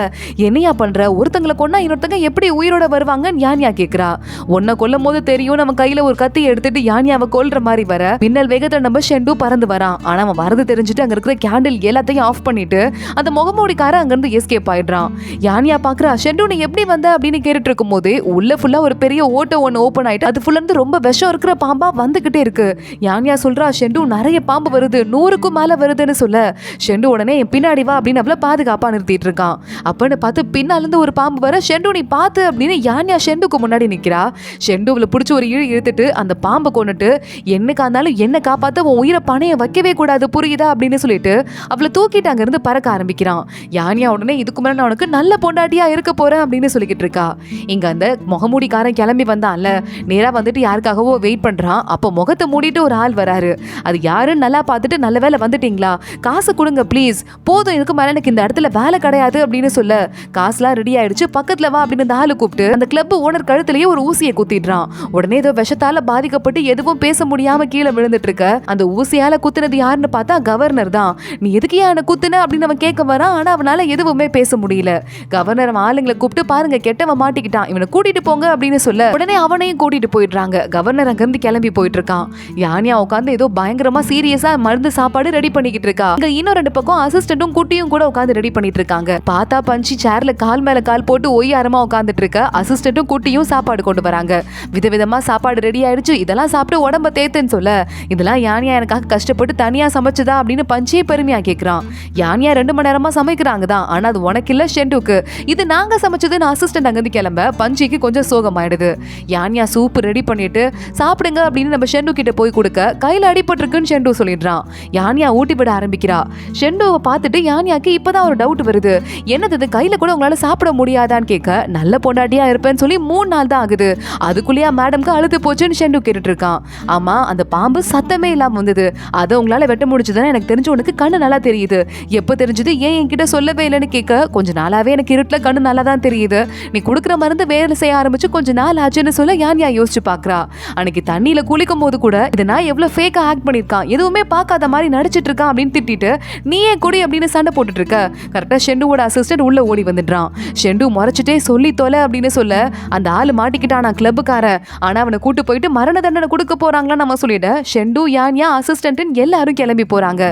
என்னையா பண்ற, ஒருத்தங்களை கொன்னா இன்னொருத்தங்க எப்படி உயிரோட வருவாங்கன்னு யானியா கேக்குறா. உன்னை கொல்லும் போது தெரியும் நம்ம கையில ஒரு கத்தி எடுத்துட்டு யானியாவை கொல்ற மாதிரி வர மின்னல் வேகத்துல நம்ம ஷெண்டு பறந்து வரான். ஆனா அவன் வரது தெரிஞ்சுட்டு அங்க இருக்கிற கேண்டில் எல்லாத்தையும் ஆஃப் பண்ணிட்டு அந்த முகமூடிக்கார அங்க இருந்து எஸ்கேப் ஆயிடுறான். யானியா பாக்குறா. ஷெண்டு நீ எப்படி வந்த அப்படின்னு கேட்டுட்டு இருக்கும் போது உள்ள ஃபுல்லா ஒரு பெரிய ஓட்டோ ஒன்னு ஓபன் ஆயிட்டு அது ஃபுல்லா இருந்து ரொம்ப விஷம் இருக்கிற பாம்பா வந்துகிட்டே இருக்கு. யானியா சொல்றா ஷெண்டு நிறைய பாம்பு வருது, 100க்கும் மேல வருதுன்னு சொல்ல ஷெண்டு உடனே பின்னாடி வா அப்படின்னு அவளை பாதுகாப்பா நிறுத்திட்டு இருக்கான். அப்பன்னு பார்த்து பின்னால இருந்து ஒரு பாம்பு வர ஷெண்டு நீ பார்த்து அப்படின்னு யானியா ஷெண்டுக்கு முன்னாடி நிக்கிறா. ஷெண்டு அவளை பிடிச்சி ஒரு இழுத்துட்டு அந்த பாம்பை கொண்டுட்டு என்னைக்கா இருந்தாலும் என்ன காப்பாத்த உன் உயிரை பணைய வைக்கவே கூடாது புரியுதா அப்படின்னு சொல்லிட்டு அவளை தூக்கிட்டு அங்க இருந்து பறக்க ஆரம்பிக்கிறான். யானியா உடனே இதுக்கு மேல நான் உனக்கு நல்ல பொண்டாட்டியா இருக்க போறேன் அப்படின்னு சொல்லிக்கிட்டு இருக்கா. இங்க அந்த முகமூடிக்காரன் கிளம்பி வந்தான்ல, நேரா வந்துட்டு யாருக்காகவோ வெயிட் பண்றான். அப்போ முகத்தை மூடிட்டு ஒரு ஆள் வராரு. அது யாருன்னு நல்லா பார்த்துட்டு நல்ல வேலை வந்துட்டீங்களா, காசு கொடுங்க ப்ளீஸ், போதும் இதுக்கு மேல எனக்கு இந்த இடத்துல வேலை கிடையாது அப்படின்னு சொல்ல காசுலாம் ரெடி ஆயிடுச்சு பக்கத்துல வா அப்படின்னு அந்த ஆளு கூப்பிட்டு அந்த கிளப் ஓனர் கழுத்துலயே ஒரு ஊசியை குத்திடுறான். உடனே ஏதோ விஷத்தால பாதிக்கப்பட்டு எதுவும் பேச முடியாம கீழே விழுந்துட்டு இருக்க அந்த ஊசியால குத்துனது யாருன்னு பார்த்தா கவர்னர் தான். நீ எதுக்கு என்ன குத்துன அப்படின்னு அவன் கேட்க வரான். ஆனா அவனால எதுவுமே பேச முடியல. கவர்னர் ஆளுங்களை கூப்பிட்டு பாருங்க கெட்டவன் மாட்டிக்கிட்டான், இவனை கூட்டிட்டு போங்க அப்படின்னு சொல்ல உடனே அவனையும் கூட்டிட்டு போயிடுறாங்க. கவர்னர் அங்கிருந்து கிளம்பி போயிட்டு இருக்கான். யானியா உட்காந்து ஏதோ பயங்கரமா சீரியஸா மருந்து சாப்பாடு ரெடி பண்ணிக்கிட்டு இருக்கா. இங்க இன்னும் 2 பக்கம் அசிஸ்டன்ட்டும் குட்டியும் கூட உட்காந்து ரெடி பண்ணிட்டு இருக்காங்க. பார்த்தா பஞ்சி சேர்ல கால் மேல கால் போட்டு ஒய்யாரமா உட்காந்துட்டு இருக்க. அசிஸ்டன்ட்டும் குட்டியும் சாப்பாடு கொண்டு வராங்க. விதவிதமா சாப்பாடு ரெடி ஆயிடுச்சு, இதெல்லாம் சாப்பிட்டு உடம்ப தேத்துன்னு சொல்ல இதெல்லாம் யானியா எனக்காக கஷ்டப்பட்டு தனியா சமைச்சுதா அப்படின்னு பஞ்சியே பெருமையா கேட்கிறான். யானியா 2 மணி நேரமா சமைக்கிறாங்க தான், ஆனா அது உனக்கு இல்ல ஷெண்டுக்கு, இது நாங்க சமைச்சதுன்னு அசிஸ்டன்ட் அங்கிருந்து கிளம்ப பஞ்சிக்கு கொஞ்சம் சோகமாயிடுது. யானியா சூப் ரெடி பண்ணிட்டு சாப்பிடுங்க அப்படின்னு நம்ம ஷெண்டு கிட்ட போய் கொடுக்க கையில அடிபட்டிருக்குன்னு ஷெண்டு சொல்லிடுறான். யானியா ஊட்டி விட ஆரம்பிக்கிறா. ஷெண்டுவை பார்த்துட்டு யானியாக்கு இப்பதான் ஒரு டவுட் வருது, என்னது கையில கூட உங்களால சாப்பிட முடியாதான்னு கேட்க நல்ல பொண்டாட்டியா இருப்பேன்னு சொல்லி 3 நாள் தான் ஆகுது, அதுக்குள்ளேயா மேடம்க்கு அழுத்து போச்சுன்னு ஷெண்டு கேட்டுட்டு இருக்கான். ஆமா அந்த பாம்பு சத்தமே இல்லாம வந்தது, அதை உங்களால வெட்ட முடிச்சதுன்னு எனக்கு தெரிஞ்சு உனக்கு கண்ணு நல்லா தெரியுது, எப்ப தெரிஞ்சது ஏன் என்கிட்ட சொல்லவே இல்லைன்னு கேட்க கொஞ்ச நாளாவே எனக்கு இருட்டுல கண்ணு நல்லா தான் தெரியுது, நீ கொடுக்குற மருந்து வேலை செய்ய ஆரம்பிச்சு கொஞ்ச நாள் ஆச்சுன்னு சொல்ல யானியா யோசிச்சு பாக்குறா. அன்னைக்கு தண்ணியில குளிக்கும் போது கூட இதை நான் எவ்வளவு ஃபேக்கா ஆக்ட் பண்ணிருக்கான், எதுவுமே பார்க்காத மாதிரி நடிச்சிட்டு இருக்கான் அப்படின்னு திட்டிட்டு நீயே குடி அப்படின்னு சண்டை போட்டுட்டு இருக்க. கரெக்டா ஷெண்டுவோட அசிஸ்டன்ட் உள்ள ஓடி வந்துடுறான். ஷெண்டு முறைச்சிட்டே சொல்லி தொலை அப்படின்னு சொல்ல அந்த ஆளு மாட்டிக்கிட்டானா கிளப்புக்காரன். ஆனா அவனை கூட்டு போயிட்டு மரண தண்டனை கொடுக்க போறாங்களா நம்ம சொல்லிட ஷெண்டு யானியா அசிஸ்டன்ட் எல்லாரும் கிளம்பி போறாங்க.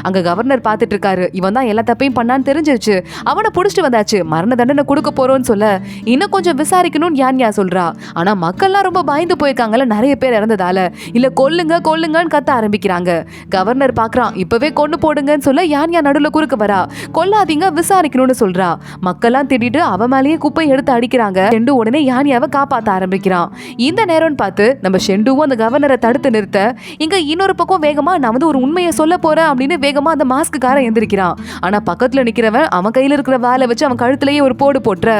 அங்க கவர்னர் பார்த்துட்டு இருக்காரு. இவன் தான் எல்லா தப்பையும் பண்ணான்னு தெரிஞ்சிருச்சு, அவனை புடிச்சிட்டு வந்தாச்சு, மரண தண்டனை கொடுக்க போறோம்னு சொல்ல இன்னும் கொஞ்சம் விசாரிக்கணும்னு யான்யா சொல்றா. ஆனா மக்கள்லாம் ரொம்ப பயந்து போயிருக்காங்கல்ல, நிறைய பேர் இறந்ததால இல்ல கொல்லுங்க கொல்லுங்கன்னு கத்த ஆரம்பிக்கிறாங்க. கவர்னர் பாக்குறான், இப்பவே கொண்டு போடுங்கன்னு சொல்ல யான்யா நடுவுல குறுக்க வரா. கொல்லாதீங்க விசாரிக்கணும்னு சொல்றா. மக்கள்லாம் திட்டிட்டு அவ மேலேயே குப்பை எடுத்து அடிக்கிறாங்க. ஷெண்டு உடனே யான்யாவை காப்பாத்த ஆரம்பிக்கிறான். இந்த நேரம்னு பார்த்து நம்ம ஷெண்டுவும் அந்த கவர்னரை தடுத்து நிறுத்த இங்க இன்னொரு பக்கம் வேகமா நான் வந்து ஒரு உண்மையை சொல்ல போறேன் அப்படின்னு வேகமா அந்த மாஸ்க்குக்காரன் எந்திரிக்கிறான். ஆனா பக்கத்துல நிக்கிறவன் அவன் கையில இருக்கிற வேலை வச்சு அவன் கழுத்துலயே ஒரு போடு போட்டுற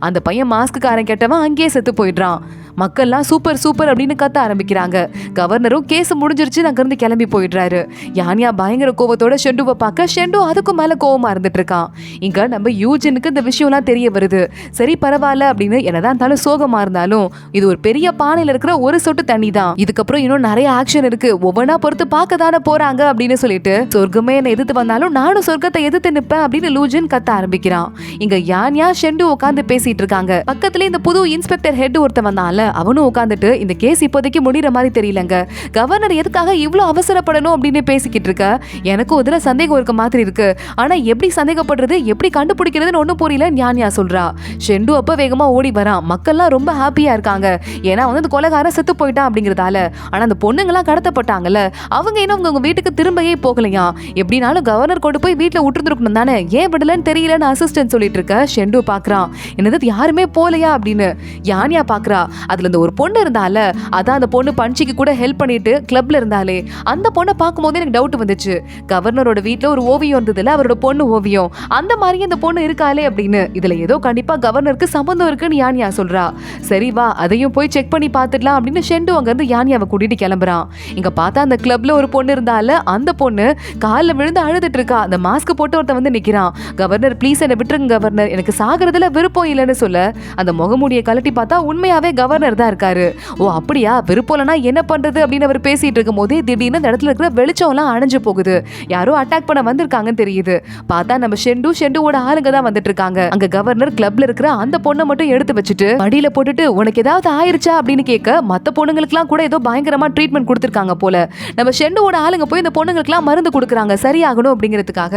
அந்த பையன் மாஸ்க்குக்காரன் கெட்டவன் அங்கேயே செத்து போயிடுறான். மக்கள்லாம் சூப்பர் சூப்பர் அப்படின்னு கத்த ஆரம்பிக்கிறாங்க. கவர்னரும் கேஸ் முடிஞ்சிருச்சு அங்கிருந்து கிளம்பி போயிடுறாரு. யான்யா பயங்கர கோவத்தோட ஷெண்டுவை பார்க்க ஷெண்டு அதுக்கும் மேல கோவமா இருந்துட்டு இருக்கான். இங்க நம்ம யூஜினுக்கு இந்த விஷயம்லாம் தெரிய வருது. சரி பரவாயில்ல அப்படின்னு என்னதான் இருந்தாலும் சோகமா இருந்தாலும் இது ஒரு பெரிய பானையில இருக்கிற ஒரு சொட்டு தண்ணி தான், இதுக்கப்புறம் இன்னும் நிறைய ஆக்ஷன் இருக்கு, ஒவ்வொன்னா பொறுத்து பார்க்க தானே போறாங்க அப்படின்னு சொல்லிட்டு சொர்க்கமே என்ன எதிர்த்து வந்தாலும் நானும் சொர்க்கத்தை எதிர்த்து நிப்பேன் அப்படின்னு லூஜின் கத்த ஆரம்பிக்கிறான். இங்க யான்யா ஷெண்டு உட்காந்து பேசிட்டு இருக்காங்க. பக்கத்துல இந்த புது இன்ஸ்பெக்டர் ஹெட் ஒருத்த வந்தால அவனும் உட்காந்துட்டு இந்த கேஸ் இப்போதைக்கு முடிகிற மாதிரி தெரியலங்க, கவர்னர் எதுக்காக இவ்வளவு அவசரப்படணும் அப்படின்னு பேசிக்கிட்டு இருக்க, எனக்கும் இதுல சந்தேகம் இருக்க மாதிரி இருக்கு, ஆனா எப்படி சந்தேகப்படுறது எப்படி கண்டுபிடிக்கிறதுன்னு ஒன்னும் புரியல ஞானியா சொல்றா. ஷெண்டு அப்ப வேகமா ஓடி வரான். மக்கள்லாம் ரொம்ப ஹாப்பியா இருக்காங்க, ஏன்னா வந்து அந்த கொலைகாரன் செத்து போயிட்டான் அப்படிங்கறதால. ஆனா அந்த பொண்ணுங்கெல்லாம் கடத்தப்பட்டாங்கல்ல, அவங்க இன்னும் அவங்க வீட்டுக்கு திரும்பவே போகலையா, எப்படினாலும் கவர்னர் கொண்டு போய் வீட்டுல விட்டுருந்துருக்கணும் தானே, ஏன் விடலன்னு தெரியலன்னு அசிஸ்டன்ட் சொல்லிட்டு இருக்க ஷெண்டு பாக்குறான். என்னது யாருமே போலையா அப்படின்னு யானியா பாக்குறா. அதுல இந்த ஒரு பொண்ணு இருந்தால, அதான் அந்த பொண்ணு பஞ்சிக்கு கூட ஹெல்ப் பண்ணிட்டு கிளப்ல இருந்தாலே, அந்த பொண்ணை பார்க்கும்போது எனக்கு டவுட் வந்துச்சு, கவர்னரோட வீட்டுல ஒரு ஓவியம் இருந்ததுல அவரோட பொண்ணு ஓவியம், அந்த மாதிரி அந்த பொண்ணு இருக்காளே அப்படின்னு. இதுல ஏதோ கண்டிப்பா கவர்னருக்கு சம்பந்தம் இருக்குன்னு யானியா சொல்றா. சரி வா அதையும் போய் செக் பண்ணி பாத்துடலாம் அப்படின்னு ஷெண்டு அங்க இருந்து யானியாவை கூட்டிட்டு கிளம்புறான். இங்க பார்த்தா அந்த கிளப்ல ஒரு பொண்ணு இருந்தால, அந்த பொண்ணு காலில் விழுந்து அழுதுட்டு இருக்கா. அந்த மாஸ்க் போட்டு ஒருத்த வந்து நிக்கிறான். கவர்னர் ப்ளீஸ் என்ன விட்டுருங்க கவர்னர், எனக்கு சாகிறதுல விருப்பம் இல்லைன்னு சொல்ல அந்த முகமூடியை கலட்டி பார்த்தா உண்மையாவே கவர்னர் தான் இருக்காரு. ஓ அப்படியா, விருப்பம்னா என்ன பண்றது அப்படின்னு அவர் பேசிட்டு இருக்கும் போதே திடீர்னு அந்த இடத்துல இருக்கிற வெளிச்சம் எல்லாம் அணைஞ்சு போகுது. யாரோ அட்டாக் பண்ண வந்திருக்காங்கன்னு தெரியுது. பார்த்தா நம்ம ஷெண்டுவோட ஆளுங்க தான் வந்துட்டு இருக்காங்க. அங்க கவர்னர் கிளப்ல இருக்கிற அந்த பொண்ணை மட்டும் எடுத்து வச்சுட்டு மடியில போட்டுட்டு உனக்கு ஏதாவது ஆயிருச்சா அப்படின்னு கேட்க, மத்த பொண்ணுங்களுக்குலாம் கூட ஏதோ பயங்கரமா ட்ரீட்மெண்ட் கொடுத்திருக்காங்க போல. நம்ம ஷெண்டுவோட ஆளுங்க போய் இந்த பொண்ணுங்களுக்குலாம் மருந்து கொடுக்குறாங்க சரியாகணும் அப்படிங்கிறதுக்காக.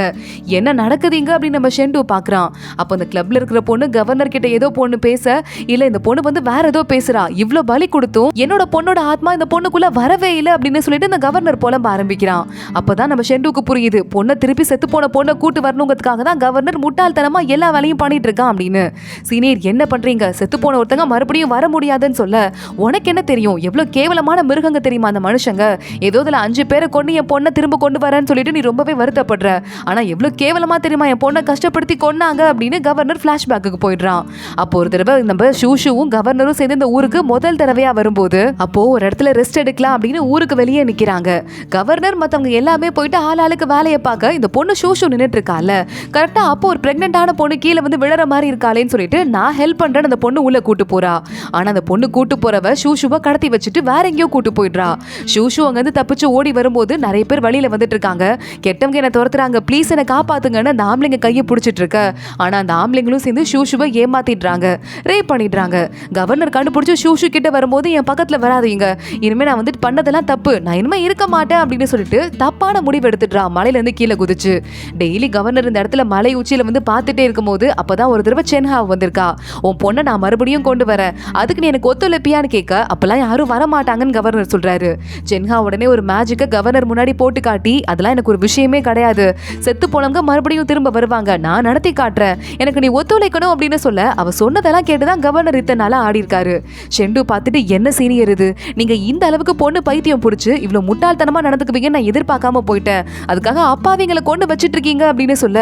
என்ன நடக்குதுங்க அப்படின்னு நம்ம ஷெண்டு பாக்குறான். அப்ப அந்த கிளப்ல இருக்கிற பொண்ணு கவர்னர் கிட்ட ஏதோ பொண்ணு பேச, இல்ல இந்த பொண்ணு வந்து வேற ஏதோ பேசுறா, இவ்ளோ பலி கொடுத்தும் என்னோட பொண்ணோட ஆத்மா இந்த பொண்ணுக்குள்ள வரவே இல்லை அப்படின்னு சொல்லிட்டு இந்த கவர்னர் புலம்ப ஆரம்பிக்கிறான். அப்பதான் நம்ம ஷெண்டுக்கு புரியுது, பொண்ணை திருப்பி செத்து போன பொண்ணை கூட்டு வரணுங்கிறதுக்காக தான் கவர்னர் முட்டாள்தனமா எல்லா வேலையும் பண்ணிட்டு இருக்கான் அப்படின்னு. சீனியர் என்ன பண்றீங்க, செத்து போன ஒருத்தங்க மறுபடியும் வர முடியாதுன்னு சொல்ல, உனக்கு என்ன தெரியும் எவ்வளவு கேவலமான மிருகங்க தெரியுமா அந்த மனுஷங்க, ஏதோ இதுல 5 பேரை கொண்டு என் பொண்ணை திரும்ப கொண்டு வரேன்னு சொல்லிட்டு நீ ரொம்பவே வருத்தப்படுற, ஆனா எவ்வளவு கேவலமா தெரியுமா என் பொண்ணை கஷ்டப்படுத்தி கொன்னாங்க அப்படின்னு கவர்னர் பிளாஷ்பேக்கு போயிடுறான். அப்போ ஒரு தடவை நம்ம ஷூஷுவும் கவர்னரும் சேர்ந்து இந்த ஊருக்கு முதல் தடவையா வரும்போது அப்போ ஒரு இடத்துல ரெஸ்ட் எடுக்கலாம் அப்படின்னு ஊருக்கு வெளியே நிக்கிறாங்க. கவர்னர் மத்தவங்க எல்லாமே போயிட்டு ஆளாளுக்கு வேலையை பார்க்க இந்த பொண்ணு ஷூஷு நின்னுட்டு இருக்கால, கரெக்டா அப்போ ஒரு பிரெக்னென்டான பொண்ணு கீழே வந்து விழற மாதிரி இருக்காளேன்னு சொல்லிட்டு நான் ஹெல்ப் பண்றேன்னு அந்த பொண்ணு உள்ள கூட்டு போறா. ஆனா அந்த பொண்ணு கூட்டு போறவ ஷூஷுவை கடத்தி வச்சுட்டு வேற எங்கேயோ கூட்டு போயிடுறா. ஷூஷு அங்க இருந்து தப்பிச்சு ஓடி வரும்போது நிறைய பேர் வழியில வந்துட்டு இருக்காங்க. கெட்டவங்க என்ன துரத்துறாங்க, ப்ளீஸ் என்ன காப்பாத்துங்கன்னு அந்த ஆம்பளைங்க கையை பிடிச்சிட்டு இருக்க. ஆனா அந்த ஆம்பளைங்களும் சேர்ந்து ஷூஷுவை ஏமாத்திடுறாங்க, ரேப் பண்ணிடுறாங்க. கவர்னர் கண்டுபிடிச்சு ஷூஷு கிட்ட வரும்போது என் பக்கத்துல வராதீங்க, இனிமே நான் வந்துட்டு பண்ணதெல்லாம் தப்பு, நான் இனிமே இருக்க மாட்டேன் அப்படின்னு சொல்லிட்டு தப்பான முடிவு எடுத்துடுறா. மலையில இருந்து கீழே குதிச்சு டெய்லி கவர்னர் இந்த இடத்துல மலை உச்சியில வந்து பார்த்துட்டே இருக்கும் போது அப்பதான் ஒரு தடவை சென்ஹா வந்திருக்கா. உன் பொண்ணை நான் மறுபடியும் கொண்டு வரேன், அதுக்கு நீ எனக்கு ஒத்துழைப்பியான்னு கேட்க, அப்பெல்லாம் யாரும் வர மாட்டாங்கன்னு கவர்னர் சொல்றாரு. சென்ஹா உடனே ஒரு மேஜிக்கை கவர்னர் முன்னாடி போட்டு காட்டி, அதெல்லாம் எனக்கு ஒரு விஷயமே கிடையாது, செத்து போனவங்க மறுபடியும் திரும்ப வருவாங்க, நான் நடத்தி காட்டுறேன், எனக்கு நீ ஒத்துழைக்கணும் அப்படின்னு சொல்ல, அவ சொன்னதெல்லாம் கேட்டுதான் கவர்னர் இத்தனை நாளா ஆடி இருக்காரு. ஷெண்டு பார்த்துட்டு என்ன சீனியர் இது, நீங்க இந்த அளவுக்கு பொண்ணு பைத்தியம் பிடிச்சு இவ்வளவு முட்டாள்தனமா நடந்துக்குவீங்க நான் எதிர்பார்க்காம போயிட்டேன், அதுக்காக அப்பாவிங்களை கொண்டு வச்சிட்டு இருக்கீங்க அப்படின்னு சொல்ல,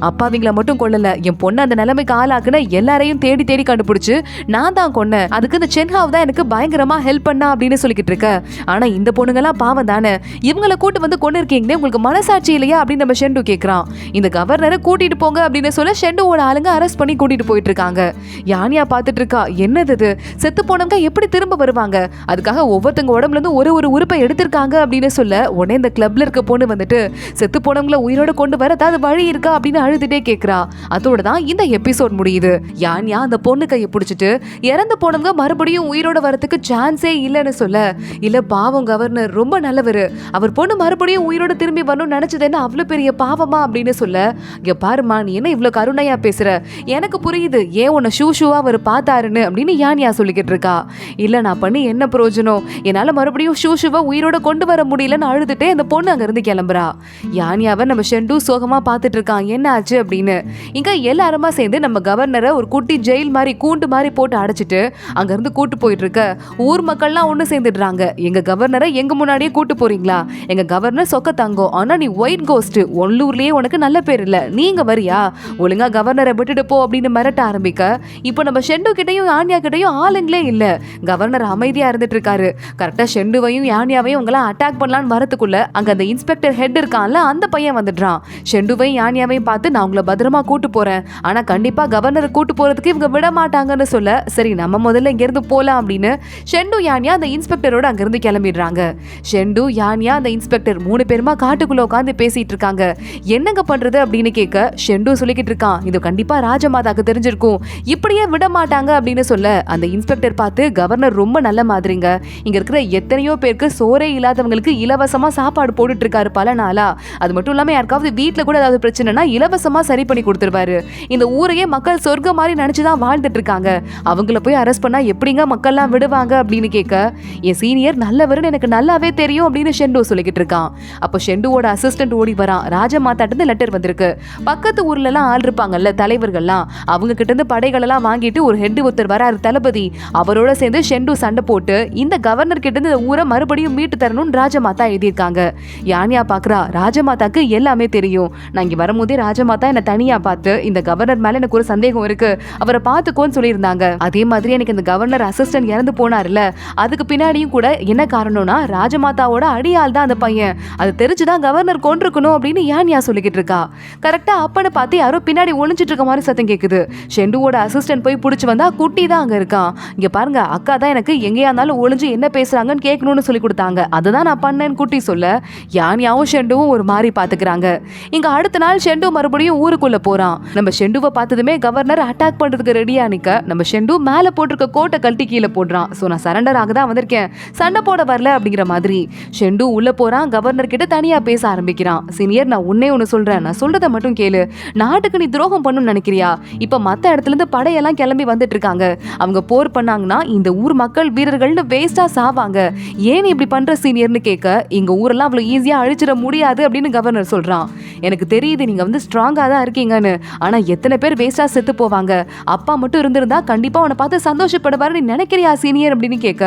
அப்பாவிங்களை மட்டும் கொள்ளல, என் பொண்ணு அந்த நிலைமைக்கு ஆளாக்குன எல்லாரையும் தேடி தேடி கண்டுபிடிச்சு நான் தான் கொன்னேன், அதுக்கு இந்த சென்ஹாவ் தான் எனக்கு பயங்கரமா ஹெல்ப் பண்ணா அப்படின்னு சொல்லிக்கிட்டு இருக்க. ஆனா இந்த பொண்ணுங்கெல்லாம் பாவம் தானே, இவங்களை கூட்டு வந்து கொண்டு இருக்கீங்களே, உங்களுக்கு மனசாட்சி இல்லையா அப்படின்னு நம்ம ஷெண்டு கேட்கிறான். இந்த கவர்னரை கூட்டிட்டு போங்க அப்படின்னு சொல்ல ஷெண்டுவோட ஆளுங்க அரெஸ்ட் பண்ணி கூட்டிட்டு போயிட்டு இருக்காங்க. யானியா பார்த்துட்டு இருக்கா, என்னது இது, செத்து போனவங்க எப்படி திரும்ப வருவாங்க, அதுக்காக ஒவ்வொருத்தங்க உடம்புல இருந்து ஒரு ஒரு உறுப்பை எடுத்திருக்காங்க அப்படின்னு சொல்ல, உடனே இந்த கிளப்ல இருக்க பொண்ணு வந்துட்டு செத்து போனவங்களை உயிரோட கொண்டு வர ஏதாவது வழி இருக்கா அப்படின்னு அழுதுட்டே கேட்கிறா. அதோட தான் இந்த எபிசோட் முடியுது. யான்யா அந்த பொண்ணு கையை பிடிச்சிட்டு இறந்து போனவங்க மறுபடியும் உயிரோட வரதுக்கு சான்ஸே இல்லைன்னு சொல்ல, இல்ல பாவம் கவர்னர் ரொம்ப நல்லவர், அவர் பொண்ணு மறுபடியும் உயிரோட திரும்பி வரணும்னு நினைச்சது என்ன அவ்வளவு பெரிய பாவமா ஷூவா அப்படின்னு சொல்ல, இங்க பாருமா நீ என்ன இவ்வளவு கருணையா பேசுற, எனக்கு புரியுது ஏன் உன்னை ஷூவா அவர் பார்த்தாருன்னு அப்படின்னு யானியா சொல்லிக்கிட்டு இருக்கா. இல்ல நான் பண்ணி என்ன பிரயோஜனம், என்னால மறுபடியும் ஷூவா உயிரோட கொண்டு வர முடியலன்னு அழுதுட்டே அந்த பொண்ணு அங்க இருந்து கிளம்புறா. யானியாவை நம்ம ஷெண்டு சோகமா பார்த்துட்டு இருக்கான் என்ன ஆச்சு அப்படின்னு. இங்க எல்லாருமா சேர்ந்து நம்ம கவர்னரை ஒரு குட்டி ஜெயில் மாதிரி கூண்டு மாதிரி போட்டு அடைச்சிட்டு அங்க இருந்து கூட்டு போயிட்டு இருக்க ஊர் மக்கள்லாம் ஒண்ணு சேர்ந்துடுறாங்க. எங்க கவர்னரை எங்க முன்னாடியே கூட்டு போறீங்களா, எங்க கவர்னர் சொக்க தங்கம், ஆனா நீ ஒயிட் கோஸ்ட், உள்ளூர்லயே உனக்கு நல்ல பேர் இல்ல, நீங்க வரியா, ஒழுங்கா கவர்னரை விட்டுட்டு போ அப்படின்னு மிரட்ட ஆரம்பிக்க, இப்போ நம்ம ஷெண்டு கிட்டையும் யானியா கிட்டையும் ஆளுங்களே இல்ல. கவர்னர் அமைதியா இருந்துட்டு இருக்காரு. கரெக்டா ஷெண்டுவையும் யானியாவையும் உங்களை அட்டாக் பண்ணலான்னு வரதுக்குள்ள அங்க அந்த இன்ஸ்பெக்டர் ஹெட் இருக்கான்ல அந்த பையன் வந்துடுறான். ஷெண்டுவையும் யானியாவையும் பார்த்து நான் உங்களை பத்திரமா கூட்டு போறேன், ஆனா கண்டிப்பா கவர்னரை கூட்டு போறதுக்கு இவங்க விட மாட்டாங்கன்னு சொல்ல, சரி நம்ம முதல்ல இங்க இருந்து போலாம் அப்படின்னு ஷெண்டு யானியா அந்த இன்ஸ்பெக்டரோட அங்க இருந்து கிளம்பிடுறாங்க. ஷெண்டு யானியா அந்த இன்ஸ்பெக்டர் 3 பேருமா காட்டுக்குள்ள உட்காந்து பேசிட்டு இருக்காங்க. என்னங்க பண்றது அப்படின்னு கேட்க ஷெண்டு சொல்லிக்கிட்டு இருக்கான், இது கண்டிப்பா ராஜமாதாக்கு தெரிஞ்சிருக்கும், இப்படியே விட மாட்டாங்க அப்படின்னு சொல்ல, அந்த இன்ஸ்பெக்டர் பார்த்து கவர்னர் ரொம்ப நல்ல மாதிரிங்க, இங்க இருக்கிற எத்தனையோ பேருக்கு சோறே இல்லாதவங்களுக்கு இலவசமா சாப்பாடு போட்டுட்டு இருக்காரு பல நாளா, அது மட்டும் இல்லாம யாருக்காவது வீட்டுல கூட ஏதாவது பிரச்சனைனா இலவசமா சரி பண்ணி கொடுத்துருவாரு, இந்த ஊரையே மக்கள் சொர்க்க மாதிரி நினைச்சுதான் வாழ்ந்துட்டு இருக்காங்க, அவங்கள போய் அரெஸ்ட் பண்ணா எப்படிங்க மக்கள்லாம் விடுவாங்க அப்படின்னு கேட்க, என் சீனியர் நல்லவருன்னு எனக்கு நல்லாவே தெரியும் அப்படின்னு ஷெண்டு சொல்லிக்கிட்டு இருக்கான். அப்போ ஷெண்டுவோட அசிஸ்டன்ட் ஓடி வரான். ராஜமாதாட்டு லெட்டர் வந்திருக்கு, பக்கத்து ஊர்ல எல்லாம் ஆள் இருப்பாங்கல்ல தலைவர்கள்லாம், அவங்க கிட்ட இருந்து படைகள் எல்லாம் வாங்கிட்டு ஒரு ஹெட் ஒருத்தர் வராரு தளபதி, அவரோட சேர்ந்து ஷெண்டு சண்டை போட்டு இந்த கவர்னர் கிட்ட இருந்து இந்த ஊரை மறுபடியும் மீட்டு தரணும்னு ராஜமாதா எழுதியிருக்காங்க. யானியா பாக்குறா, ராஜமாதாக்கு எல்லாமே தெரியும், நான் இங்க வரும்போதே ராஜமாதா என்ன தனியா பார்த்து இந்த கவர்னர் மேல எனக்கு ஒரு சந்தேகம் இருக்கு, அவரை பார்த்துக்கோன்னு சொல்லியிருந்தாங்க. அதே மாதிரி எனக்கு இந்த கவர்னர் அசிஸ்டன்ட் இறந்து போனார்ல, அதுக்கு பின்னாடியும் கூட என்ன காரணம்னா ராஜமாதாவோட அடியால் தான் அந்த பையன், அது தெரிஞ்சுதான் கவர்னர் கொண்டிருக்கணும் அப்படின்னு யானியா சொல்லிக்கிட்டு இருக்கா. கரெக்டா அப்பன்னு பார்த்து யாரோ பின்னாடி ஒளிஞ்சிட்டு இருக்க மாதிரி சத்தம் கேக்குது. ஷெண்டுவோட அசிஸ்டன்ட் போய் பிடிச்சு வந்தா குட்டி தான் அங்க இருக்கான். இங்க பாருங்க அக்கா தான் எனக்கு எங்கேயா இருந்தாலும் ஒளிஞ்சு என்ன பேசுறாங்கன்னு கேட்கணும்னு சொல்லி கொடுத்தாங்க, அதுதான் நான் பண்ணேன்னு குட்டி சொல்ல, யானியாவும் ஷெண்டுவும் ஒரு மாதிரி பாத்துக்கிறாங்க. இங்க அடுத்த நாள் ஷெண்டு மறுபடியும் ஊருக்குள்ள போறான். நம்ம ஷெண்டுவை பார்த்ததுமே கவர்னர் அட்டாக் பண்றதுக்கு ரெடியா நிக்க, நம்ம ஷெண்டு மேல போட்டிருக்க கோட்டை கழட்டி கீழே போடுறான். சோ நான் சரண்டர் ஆக தான் வந்திருக்கேன், சண்டை போட வரல அப்படிங்கிற மாதிரி. ஷெண்டு உள்ள போறான், கவர்னர் கிட்ட தனியா பேச ஆரம்பிக்கிறான். சீனியர் நான் உன்னே ஒன்னு சொல்றேன், நான் சொல்றதை மட்டும் கேளு, நாட்டுக்கு நீ துரோகம் பண்ணணும்னு நினைக்கிறியா, இப்ப மத்த இடத்துல இருந்து படையெல்லாம் கிளம்பி வந்துட்டு இருக்காங்க, அவங்க போர் பண்ணாங்கன்னா இந்த ஊர் மக்கள் வீரர்கள்னு வேஸ்டா சாவாங்க, ஏன் இப்படி பண்ற சீனியர்னு கேட்க, எங்க ஊரெல்லாம் அவ்வளவு ஈஸியா அழிச்சிட முடியாது அப்படின்னு கவர்னர் சொல்றான். எனக்கு தெரியுது நீங்க வந்து ஸ்ட்ராங்கா தான் இருக்கீங்கன்னு, ஆனா எத்தனை பேர் வேஸ்டா செத்து போவாங்க, அப்பா மட்டும் இருந்திருந்தா கண்டிப்பா உன்னை பார்த்து சந்தோஷப்படுவாரு நீ நினைக்கிறியா சீனியர் அப்படின்னு கேட்க,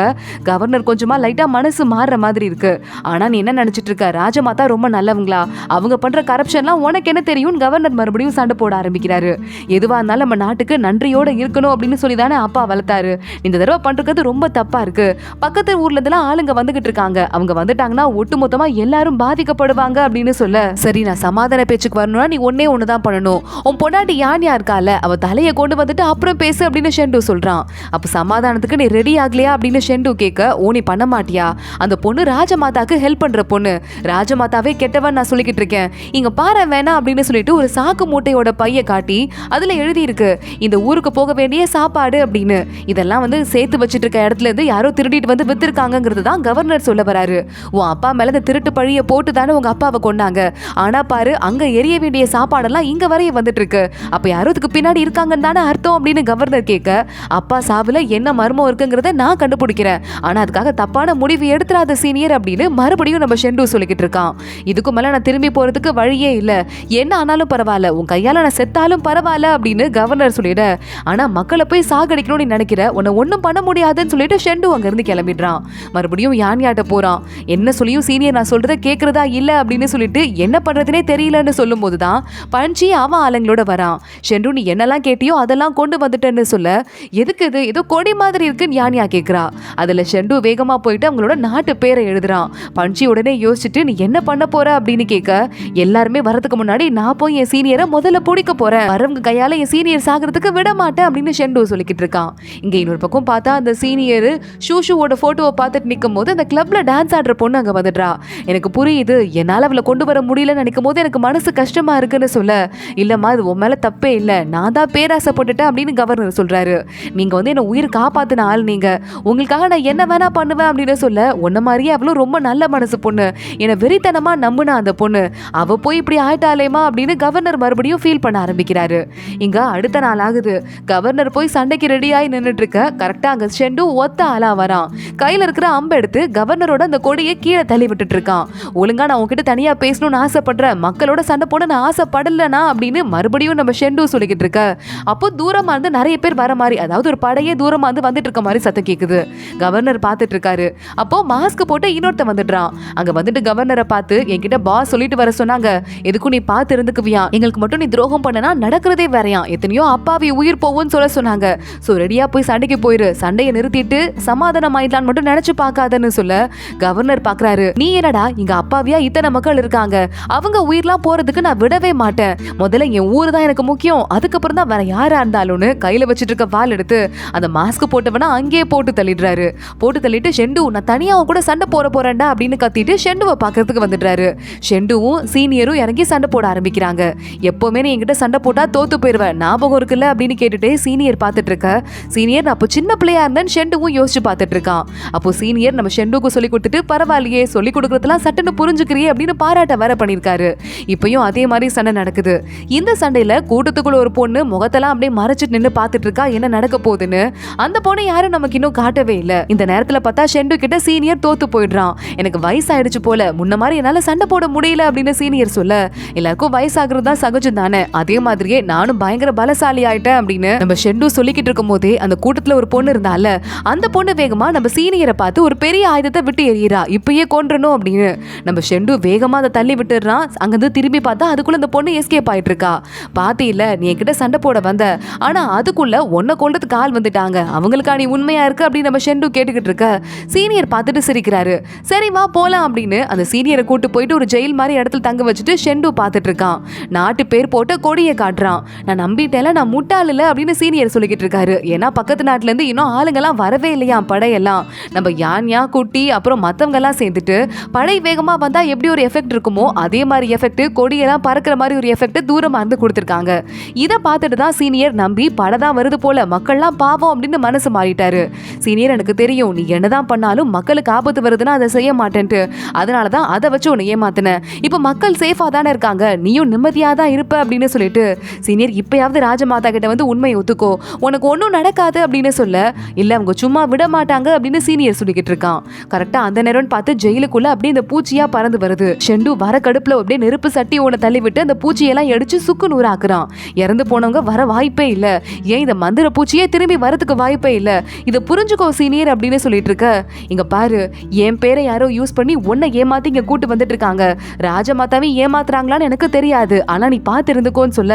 கவர்னர் கொஞ்சமா லைட்டா மனசு மாறுற மாதிரி இருக்கு. ஆனா நீ என்ன நினைச்சிட்டு இருக்க, ராஜமாதா ரொம்ப நல்லவங்களா, அவங்க பண்ற கரப்ஷன்லாம் உனக்கு என்ன தெரியும், கவர்னர் மறுபடியும் சண்டை போட ஆரம்பிக்கிறாரு. எதுவா இருந்தாலும் நம்ம நாட்டுக்கு நன்றியோட இருக்கணும் அப்படின்னு சொல்லி தானே அப்பா வளர்த்தாரு, இந்த தடவை பண்றது ரொம்ப தப்பா இருக்கு, பக்கத்து ஊர்ல இருந்தெல்லாம் ஆளுங்க வந்துகிட்டு இருக்காங்க, அவங்க வந்துட்டாங்கன்னா ஒட்டுமொத்தமா எல்லாரும் பாதிக்கப்படுவாங்க அப்படின்னு சொல்ல, சரி நான் சமாதான பேச்சுக்கு வரணும்னா நீ ஒன்னே ஒண்ணுதான் பண்ணணும், உன் பொண்டாட்டி யானியா இருக்கால அவ தலையை கொண்டு வந்துட்டு அப்புறம் பேசு அப்படின்னு ஷெண்டு சொல்றான். அப்ப சமாதானத்துக்கு நீ ரெடி ஆகலையா அப்படின்னு ஷெண்டு கேட்க, ஓ நீ பண்ண மாட்டியா, அந்த பொண்ணு ராஜமாதாக்கு ஹெல்ப் பண்ற பொண்ணு, ராஜமாதாவே கெட்டவன் நான் சொல்லிக்கிட்டு இருக்கேன், இங்க பாரு வேணா அப்படின்னு சொல்லிட்டு ஒரு சாக்கு மூட்டையோட பைய காட்டி அதுல எழுதி இருக்கு இந்த ஊருக்கு போக வேண்டிய சாப்பாடு அப்படின்னு, இதெல்லாம் வந்து சேர்த்து வச்சிட்டு இருக்க இடத்துல இருந்து யாரோ திருடிட்டு வந்து வித்திருக்காங்கிறது தான் கவர்னர் சொல்ல வராரு. உன் அப்பா மேல இந்த திருட்டு பழிய போட்டு தானே உங்க அப்பாவை கொண்டாங்க, ஆனா பாரு அங்க எரிய வேண்டிய சாப்பாடெல்லாம் இங்க வரைய வந்துட்டு இருக்கு, அப்ப யாரோ இதுக்கு பின்னாடி இருக்காங்கன்னு தானே அர்த்தம் அப்படின்னு கவர்னர் கேட்க, அப்பா சாவுல என்ன மர்மம் இருக்குங்கிறத நான் கண்டுபிடிக்கிறேன், ஆனா அதுக்காக தப்பான முடிவு எடுத்துறாத சீனியர் அப்படின்னு மறுபடியும் நம்ம ஷெண்டு சொல்லிக்கிட்டு இருக்கான். இதுக்கு மேல நான் திரும்பி போறதுக்கு வழியே இல்ல, என்ன ஆனாலும் பரவாயில்ல, உன் கையால நான் செத்தாலும் பரவாயில்ல அப்படின்னு கவர்னர் சொல்லிட, ஆனா மக்களை போய் சாகடிக்கணும்னு நினைக்கிற, உன்னை ஒன்னும் பண்ண முடியாதுன்னு சொல்லிட்டு ஷெண்டு அங்க இருந்து கிளம்பிடுறான். மறுபடியும் யானியாட்ட போறான். என்ன சொல்லியும் சீனியர் நான் சொல்றத கேக்குறதா இல்ல அப்படின்னு சொல்லிட்டு என்ன பண்றதுனே தெரியலன்னு சொல்லும் போதுதான் பஞ்சி அவன் ஆளுங்களோட வரான். ஷெண்டு நீ என்னெல்லாம் கேட்டியோ அதெல்லாம் கொண்டு வந்துட்டேன்னு சொல்ல, எதுக்கு இது ஏதோ கொடி மாதிரி இருக்குன்னு யானியா கேக்குறா. அதுல ஷெண்டு வேகமா போயிட்டு அவங்களோட நாட்டு பேரை எழுதுறான். பஞ்சி உடனே யோசிச்சுட்டு நீ என்ன பண்ண போற அப்படின்னு கேட்க, எல்லாருமே வரதுக்கு முன்னாடி நான் போய் என் சீனியரை முதல்ல பிடிக்க போறேன், வரவங்க கையால என் சீனியர் சாகிறதுக்கு விட மாட்டேன் அப்படின்னு ஷெண்டு சொல்லிக்கிட்டு இருக்கான். இங்க இன்னொரு பக்கம் பார்த்தா அந்த சீனியர் ஷூஷுவோட போட்டோவை பார்த்துட்டு நிற்கும் போது அந்த கிளப்ல டான்ஸ் ஆடுற பொண்ணு அங்க வந்துடுறா. எனக்கு புரியுது, என்னால அவளை கொண்டு வர முடியலன்னு நினைக்கும் போது எனக்கு மனசு கஷ்டமா இருக்குன்னு சொல்ல, இல்லம்மா இது உன் மேல தப்பே இல்ல, நான் தான் பேராசைப்பட்டுட்டேன் அப்படின்னு கவர்னர் சொல்றாரு. நீங்க வந்து என்ன உயிர் காப்பாத்தின ஆள், நீங்க உங்களுக்காக நான் என்ன வேணா பண்ணுவேன் அப்படின்னு சொல்ல, உன்ன மாதிரியே அவளும் ரொம்ப நல்ல மனசு பொண்ணு, என்னை வெறித்தனமா நம்புனா அந்த பொண்ணு, அவ போய் போய் இப்படி ஆயிட்டாலேமா அப்படின்னு கவர்னர் மறுபடியும் ஃபீல் பண்ண ஆரம்பிக்கிறாரு. இங்க அடுத்த நாள் ஆகுது. கவர்னர் போய் சண்டைக்கு ரெடியாகி நின்றுட்டு இருக்க கரெக்டா அங்க ஷெண்டு ஒத்த ஆளா வரான். கையில இருக்கிற அம்பை எடுத்து கவர்னரோட அந்த கொடியை கீழே தள்ளி விட்டுட்டு இருக்கான். ஒழுங்கா நான் உங்ககிட்ட தனியா பேசணும்னு ஆசைப்படுறேன், மக்களோட சண்டை போட நான் ஆசைப்படலனா அப்படின்னு மறுபடியும் நம்ம ஷெண்டு சொல்லிக்கிட்டு இருக்க. அப்போ தூரமா இருந்து நிறைய பேர் வர மாதிரி, அதாவது ஒரு படையே தூரமா இருந்து வந்துட்டு இருக்க மாதிரி சத்தம் கேக்குது. கவர்னர் பார்த்துட்டு இருக்காரு. அப்போ மாஸ்க் போட்டு இன்னொருத்த வந்துடுறான். அங்க வந்துட்டு கவர்னரை பார்த்து, என்கிட்ட பாஸ் சொல்லிட்டு வர சொன்னாங்க, எதுக்கும் நீ பார்த்து இருந்துக்குவியா, எங்களுக்கு மட்டும் நீ துரோகம் பண்ணனா நடக்கிறதே வேறையா, எத்தனையோ அப்பாவி உயிர் போவோன்னு சொல்ல சொன்னாங்க. சோ ரெடியா போய் சண்டைக்கு போயிரு, சண்டையை நிறுத்திட்டு சமாதானம் ஆயிடலான்னு மட்டும் நினைச்சு பார்க்காதன்னு சொல்ல கவர்னர் பாக்குறாரு. நீ என்னடா இங்க அப்பாவியா இத்தனை மக்கள் இருக்காங்க, அவங்க உயிர்லாம் போறதுக்கு நான் விடவே மாட்டேன், முதல்ல என் ஊரு தான் எனக்கு முக்கியம், அதுக்கப்புறம் தான் வேற யாரா இருந்தாலும்னு கையில வச்சிட்டு இருக்க வாள் எடுத்து அந்த மாஸ்க் போட்டவனா அங்கேயே போட்டு தள்ளிடுறாரு. போட்டு தள்ளிட்டு ஷெண்டு நான் தனியா கூட சண்டை போறேன்டா அப்படின்னு கத்திட்டு ஷெண்டுவை பாக்கிறதுக்கு வந்துடுறாரு. ஷெண்டுவும் சீனியரும் இறங்கி சண்டை போட ஆரம்பிக்கிறாங்க. எப்பவுமே நீ என்கிட்ட சண்டை போட்டா தோத்து போயிருவேன், ஞாபகம் இருக்குல்ல அப்படின்னு கேட்டுட்டு சீனியர் பார்த்துட்டு இருக்க. சீனியர் அப்போ சின்ன பிள்ளையா இருந்தேன்னு ஷெண்டுவும் யோசிச்சு பார்த்துட்டு இருக்கான். அப்போ சீனியர் நம்ம ஷெண்டுக்கு சொல்லி கொடுத்துட்டு, பரவாயில்லையே சொல்லி கொடுக்கறதுலாம் சட்டுன்னு புரிஞ்சுக்கிறியே அப்படின்னு பாராட்ட வர பண்ணிருக்காரு. இப்பயும் அதே மாதிரி சண்டை நடக்குது. இந்த சண்டையில கூட்டத்துக்குள்ள ஒரு பொண்ணு முகத்தெல்லாம் அப்படியே மறைச்சிட்டு நின்று பார்த்துட்டு இருக்கா என்ன நடக்க போகுதுன்னு. அந்த பொண்ணு யாரும் நமக்கு இன்னும் காட்டவே இல்லை. இந்த நேரத்துல பார்த்தா ஷெண்டு கிட்ட சீனியர் தோத்து போயிடுறான். எனக்கு வயசாயிடுச்சு போல, முன்ன மாதிரி என்னால சண்டை போட முடியல அப்படின்னு சீனியர் சொல்ல, எல்லாருக்கும் வயசாகிறது தான் சகஜம் தானே, அதே மாதிரியே நானும் பயங்கர பலசாலி ஆயிட்டேன் அப்படின்னு நம்ம ஷெண்டு சொல்லிக்கிட்டு இருக்கும் போதே அந்த கூட்டத்துல ஒரு பொண்ணு இருந்தால அந்த பொண்ணு வேகமா நம்ம சீனியரை பார்த்து ஒரு பெரிய ஆயுதத்தை விட்டு எறிகிறா, இப்பயே கொன்றணும் அப்படின்னு. நம்ம ஷெண்டு வேகமா அதை தள்ளி விட்டுறான். அங்கிருந்து திரும்பி பார்த்தா அதுக்குள்ள அந்த பொண்ணு எஸ்கேப் ஆயிட்டு இருக்கா. பாத்தி இல்ல நீ என்கிட்ட சண்டை போட வந்த, ஆனா அதுக்குள்ள ஒன்ன கொல்றதுக்கு ஆள் வந்துட்டாங்க, அவங்களுக்கா நீ உண்மையா இருக்கு அப்படின்னு நம்ம ஷெண்டு கேட்டுக்கிட்டு இருக்க. சீனியர் பார்த்துட்டு சிரிக்கிறாரு. சரி வா போலாம் அப்படின்னு அந்த சீனியரை கூட்டு போயிட்டு ஒரு ஜெயில் மாதிரி இடத்துல தங்க வச்சுட்டு ஷெண்டு பார்த்துட்டு இருக்கான். நாட்டு பேர் போட்டு கொடியை காட்டுறான். நான் நம்பிட்டேல, நான் முட்டாள் இல்ல அப்படின்னு சீனியர் சொல்லிக்கிட்டு இருக்காரு. ஏன்னா பக்கத்து நாட்டுல இருந்து இன்னும் ஆளுங்கெல்லாம் வரவே இல்லையா படையெல்லாம். நம்ம யான்யா குட்டி அப்புறம் மத்தவங்க எல்லாம் சேர்ந்துட்டு படை வேகமா வந்தா எப்படி ஒரு எஃபெக்ட் இருக்குமோ அதே மாதிரி எஃபெக்ட், கொடியெல்லாம் பறக்கிற மாதிரி ஒரு எஃபெக்ட் தூரமா இருந்து கொடுத்துருக்காங்க. இதை பார்த்துட்டு தான் சீனியர் நம்பி படை தான் வருது போல, மக்கள்லாம் பாவம் அப்படின்னு மனசு மாறிட்டாரு. சீனியர் எனக்கு தெரியும் நீ என்னதான் பண்ணாலும் மக்களுக்கு ஆபத்து வருதுன்னா அதை செய்ய மாட்டேன்ட்டு, அதனாலதான் அதை வச்சு உன்னை ஏமாத்தின. இப்ப மக்கள் சேஃபா தானே இருக்காங்க, நீயும் நிம்மதியா தான் இருப்ப அப்படின்னு சொல்லிட்டு சீனியர் இப்பயாவது ராஜமாதா கிட்ட வந்து உண்மையை ஒத்துக்கோ, உனக்கு ஒன்னும் நடக்காது அப்படின்னு சொல்ல, இல்ல அவங்க சும்மா விட மாட்டாங்க அப்படின்னு சீனியர் சொல்லிக்கிட்டு இருக்கான். கரெக்டா அந்த நேரம் பார்த்து ஜெயிலுக்குள்ள அப்படியே இந்த பூச்சியா பறந்து வருது. ஷெண்டு வர கடுப்புல அப்படியே நெருப்பு சட்டி ஒண்ணு தள்ளி விட்டு அந்த பூச்சியெல்லாம் அடிச்சு சுக்கு நூறு ஆக்குறான். இறந்து போனவங்க வர வாய்ப்பே இல்ல, ஏன் இந்த மந்திர பூச்சியே திரும்பி வரதுக்கு வாய்ப்பே இல்ல, இதை புரிஞ்சுக்கோ சீனியர் அப்படின்னு சொல்லிட்டு இருக்க. இங்க பாரு, என் பேரை யாரோ யூஸ் பண்ணி உன்னை ஏமாத்தி இங்க கூட்டு வந்துட்டு இருக்காங்க, ராஜமாதாவை ஏமாத்துறாங்களான்னு எனக்கு தெரியாது, ஆனா நீ பார்த்து இருந்துக்கோன்னு சொல்ல,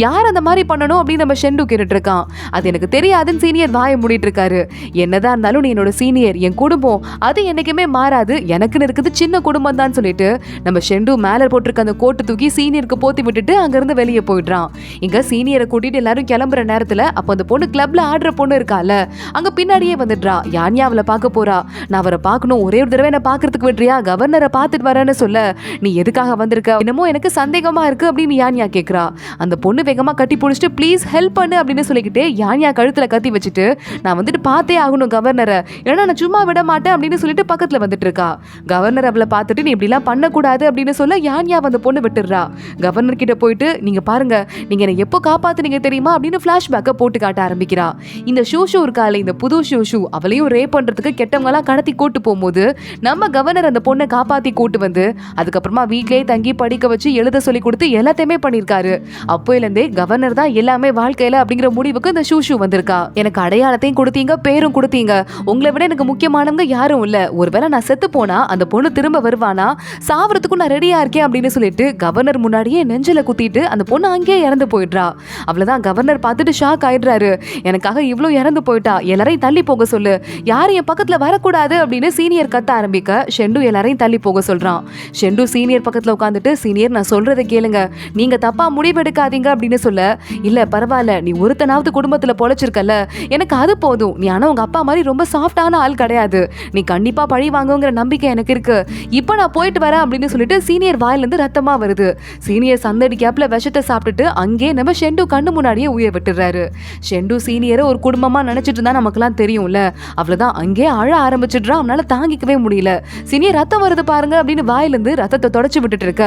யார் அந்த மாதிரி பண்ணணும் அப்படின்னு நம்ம ஷெண்டு கேட்டுட்டு இருக்கான். அது எனக்கு தெரியாதுன்னு சீனியர் வாயை மூடிட்டு இருக்காரு. என்னதான் இருந்தாலும் நீ என்னோட சீனியர், என் குடும்பம் அது என்னைக்குமே மாறாது, எனக்குன்னு இருக்குது சின்ன குடும்பம் தான் சொல்லிட்டு நம்ம ஷெண்டு மேல போட்டிருக்க அந்த கோட்டு தூக்கி சீனியருக்கு போத்தி விட்டுட்டு அங்கிருந்து வெளியே போயிடுறான். இங்க சீனியரை கூட்டிட்டு எல்லாரும் கிளம்புற நேரத்துல அப்ப அந்த பொண்ணு கிளப்ல ஆடுற பொண்ணு இருக்கால, அங்க பின்னாடியே வந்துடுறா. யான்யா அவளை பார்க்க போறா. நான் அவரை பார்க்கணும், ஒரே ஒரு தடவை என்ன பாக்குறதுக்கு விடுறியா, கவர்னரை பார்த்துட்டு வரேன்னு சொல்ல, நீ எதுக்காக வந்திருக்க, என்னமோ எனக்கு சந்தேகமா இருக்கு அப்படின்னு யான்யா கேக்குறா. அந்த பொண்ணு வேகமா கட்டி பிடிச்சிட்டு ப்ளீஸ் ஹெல்ப் பண்ணு அப்படின்னு சொல்லிக்கிட்டு யான்யா கழுத்துல கத்தி வச்சுட்டு, நான் வந்துட்டு பார்த்தே ஆகணும் கவர்னரை, ஏன்னா நான் சும்மா விட மாட்டேன் அப்படின்னு சொல்லிட்டு பக்கத்துல வந்துட்டு இருக்கா. கவர்னர் அவளை பார்த்துட்டு நீ இப்படிலாம் பண்ணக்கூடாது அப்படின்னு சொல்ல யான்யா அந்த பொண்ணு விட்டுடுறா. கவர்னர் கிட்ட போயிட்டு, நீங்க பாருங்க நீங்க என்ன எப்போ காப்பாத்துனீங்க தெரியுமா அப்படின்னு பிளாஷ்பேக்கை போட்டு காட்ட ஆரம்பிக்கிறா. இந்த ஷூ இருக்கால, இந்த புது ஷூ அவளையும் ரேப் பண்றதுக்கு கெட்டவங்க எல்லாம் கடத்தி கூட்டு போகும்போது நம்ம கவர்னர் அந்த பொண்ணை காப்பாத்தி கூட்டு வந்து அதுக்கப்புறமா வீட்லயே தங்கி படிக்க வச்சு எழுத சொல்லி கொடுத்து எல்லாத்தையுமே பண்ணிருக்காரு. அப்போல இருந்தே கவர்னர் தான் எல்லாமே வாழ்க்கையில அப்படிங்கிற முடிவுக்கு இந்த ஷூ வந்திருக்கா. எனக்கு அடையாளத்தையும் கொடுத்தீங்க, பேரும் கொடுத்தீங்க, உங்களை விட எனக்கு முக்கியமானவங்க யாரும் இல்ல, ஒருவேளை நான் செத்து போனா அந்த பொண்ணு திரும்ப வருவானா, சாவறதுக்கும் நான் ரெடியா இருக்கேன் அப்படின்னு சொல்லிட்டு கவர்னர் முன்னாடியே நெஞ்சில குத்திட்டு அந்த பொண்ணு அங்கேயே இறந்து போயிடுறா. அவ்வளவுதான் கவர்னர் பார்த்துட்டு ஷாக் ஆயிடுறாரு. எனக்காக இவ்வளவு இறந்து போயிட்டா, எல்லாரையும் தள்ளி போக சொல்லு, யாரும் என் பக்கத்துல வரக்கூடாது அப்படின்னு சீனியர் கத்த ஆரம்பிக்க ஷெண்டு எல்லாரையும் தள்ளி போக சொல்றான். ஷெண்டு சீனியர் பக்கத்துல உட்காந்துட்டு, சீனியர் நான் சொல்றதை கேளுங்க, நீங்க தப்பா முடிவெடுக்காதீங்க அப்படின்னு சொல்ல, இல்ல பரவாயில்ல, நீ ஒருத்தனாவது குடும்பத்துல பொழைச்சிருக்கல, எனக்கு அது போதும், நீ ஆனா உங்க அப்பா மாதிரி ரொம்ப சாஃப்டான ஆள் கிடையாது, நீ கண்டிப்பா பழி வாங்குங்கிற நம்பிக்கை எனக்கு இருக்கு, இப்ப நான் போயிட்டு வரேன் அப்படின்னு சொல்லிட்டு சீனியர் வாயிலிருந்து ரத்தமா வருது. சீனியர் சந்தடி கேப்ல விஷத்தை சாப்பிட்டுட்டு அங்கே நம்ம ஷெண்டு கண்ணு முன்னாடியே உயிர் விட்டுறாரு. ஷெண்டு சீனியரை ஒரு குடும்பமா நினைச்சிட்டு இருந்தா நமக்குலாம் தெரியும்ல, அவ்வளவுதான் அங்கே அழ ஆரம்பிச்சிடுறான். அவனால தாங்கிக்கவே முடியல. சீனியர் ரத்தம் வருது பாருங்க அப்படின்னு வாயிலிருந்து ரத்தத்தை தொடச்சு விட்டுட்டு இருக்க.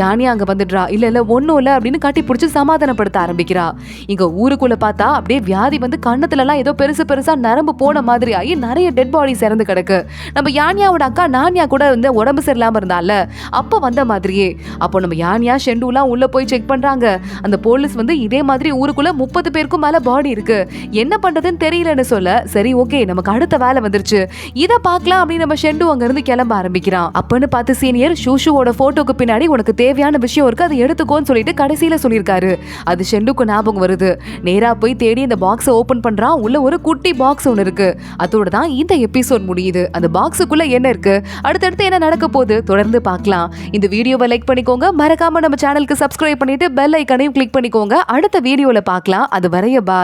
யானியா அங்க வந்துடுறா. இல்ல ஒண்ணும் இல்ல அப்படின்னு கட்டி பிடிச்சு சமாதானப்படுத்த ஆரம்பிக்கிறா. இங்க ஊருக்குள்ள பார்த்தா அப்படியே வியாதி வந்து கண்ணத்துல எல்லாம் ஏதோ பெருசு பெருசா நரம்பு போன மாதிரி ஆகி நிறைய டெட் பாடிஸ் இறந்து கிடக்கு. நம்ம யானியாவோட அக்கா நானியா கூட வந்து உடம்பு சரியில்லாம இருந்தால அப்ப வந்த மாதிரியே. அப்போ நம்ம யானியா ஷெண்டுலாம் உள்ள போய் செக் பண்றாங்க. அந்த போலீஸ் வந்து இதே மாதிரி ஊருக்குள்ள 30 பேருக்கும் மேல பாடி இருக்கு, என்ன பண்றதுன்னு தெரியலன்னு சொல்ல, சரி ஓகே நமக்கு அடுத்த வேலை வந்துருச்சு, இத பார்க்கலாம் அப்படின்னு நம்ம ஷெண்டு அங்க இருந்து கிளம்ப ஆரம்பிக்கிறான். அப்பன்னு பார்த்து சீனியர் ஷூஷுவோட போட்டோக்கு பின்னாடி உனக்கு தேவையான விஷயம் இருக்கு, அதை எடுத்துக்கோன்னு சொல்லிட்டு கடைசியில சொல்லியிருக்காரு. அது ஷெண்டுக்கு ஞாபகம் வருது. நேரா போய் தேடி இந்த பாக்ஸை ஓபன் பண்றான். உள்ள ஒரு குட்டி பாக்ஸ் ஒன்னு இருக்கு. அதோட தான் இந்த எபிசோட் முடியுது. அந்த பாக்ஸுக்குள்ள என்ன இருக்கு, அடுத்தடுத்து என்ன நடக்க போகுது தொடர்ந்து பார்க்கலாம். இந்த வீடியோவை லைக் பண்ணிக்கோங்க, மறக்காம நம்ம சேனலுக்கு சப்ஸ்கிரைப் பண்ணிட்டு பெல் ஐகானையும் கிளிக் பண்ணிக்கோங்க. அடுத்த வீடியோல பார்க்கலாம். அது வரைய பாய்.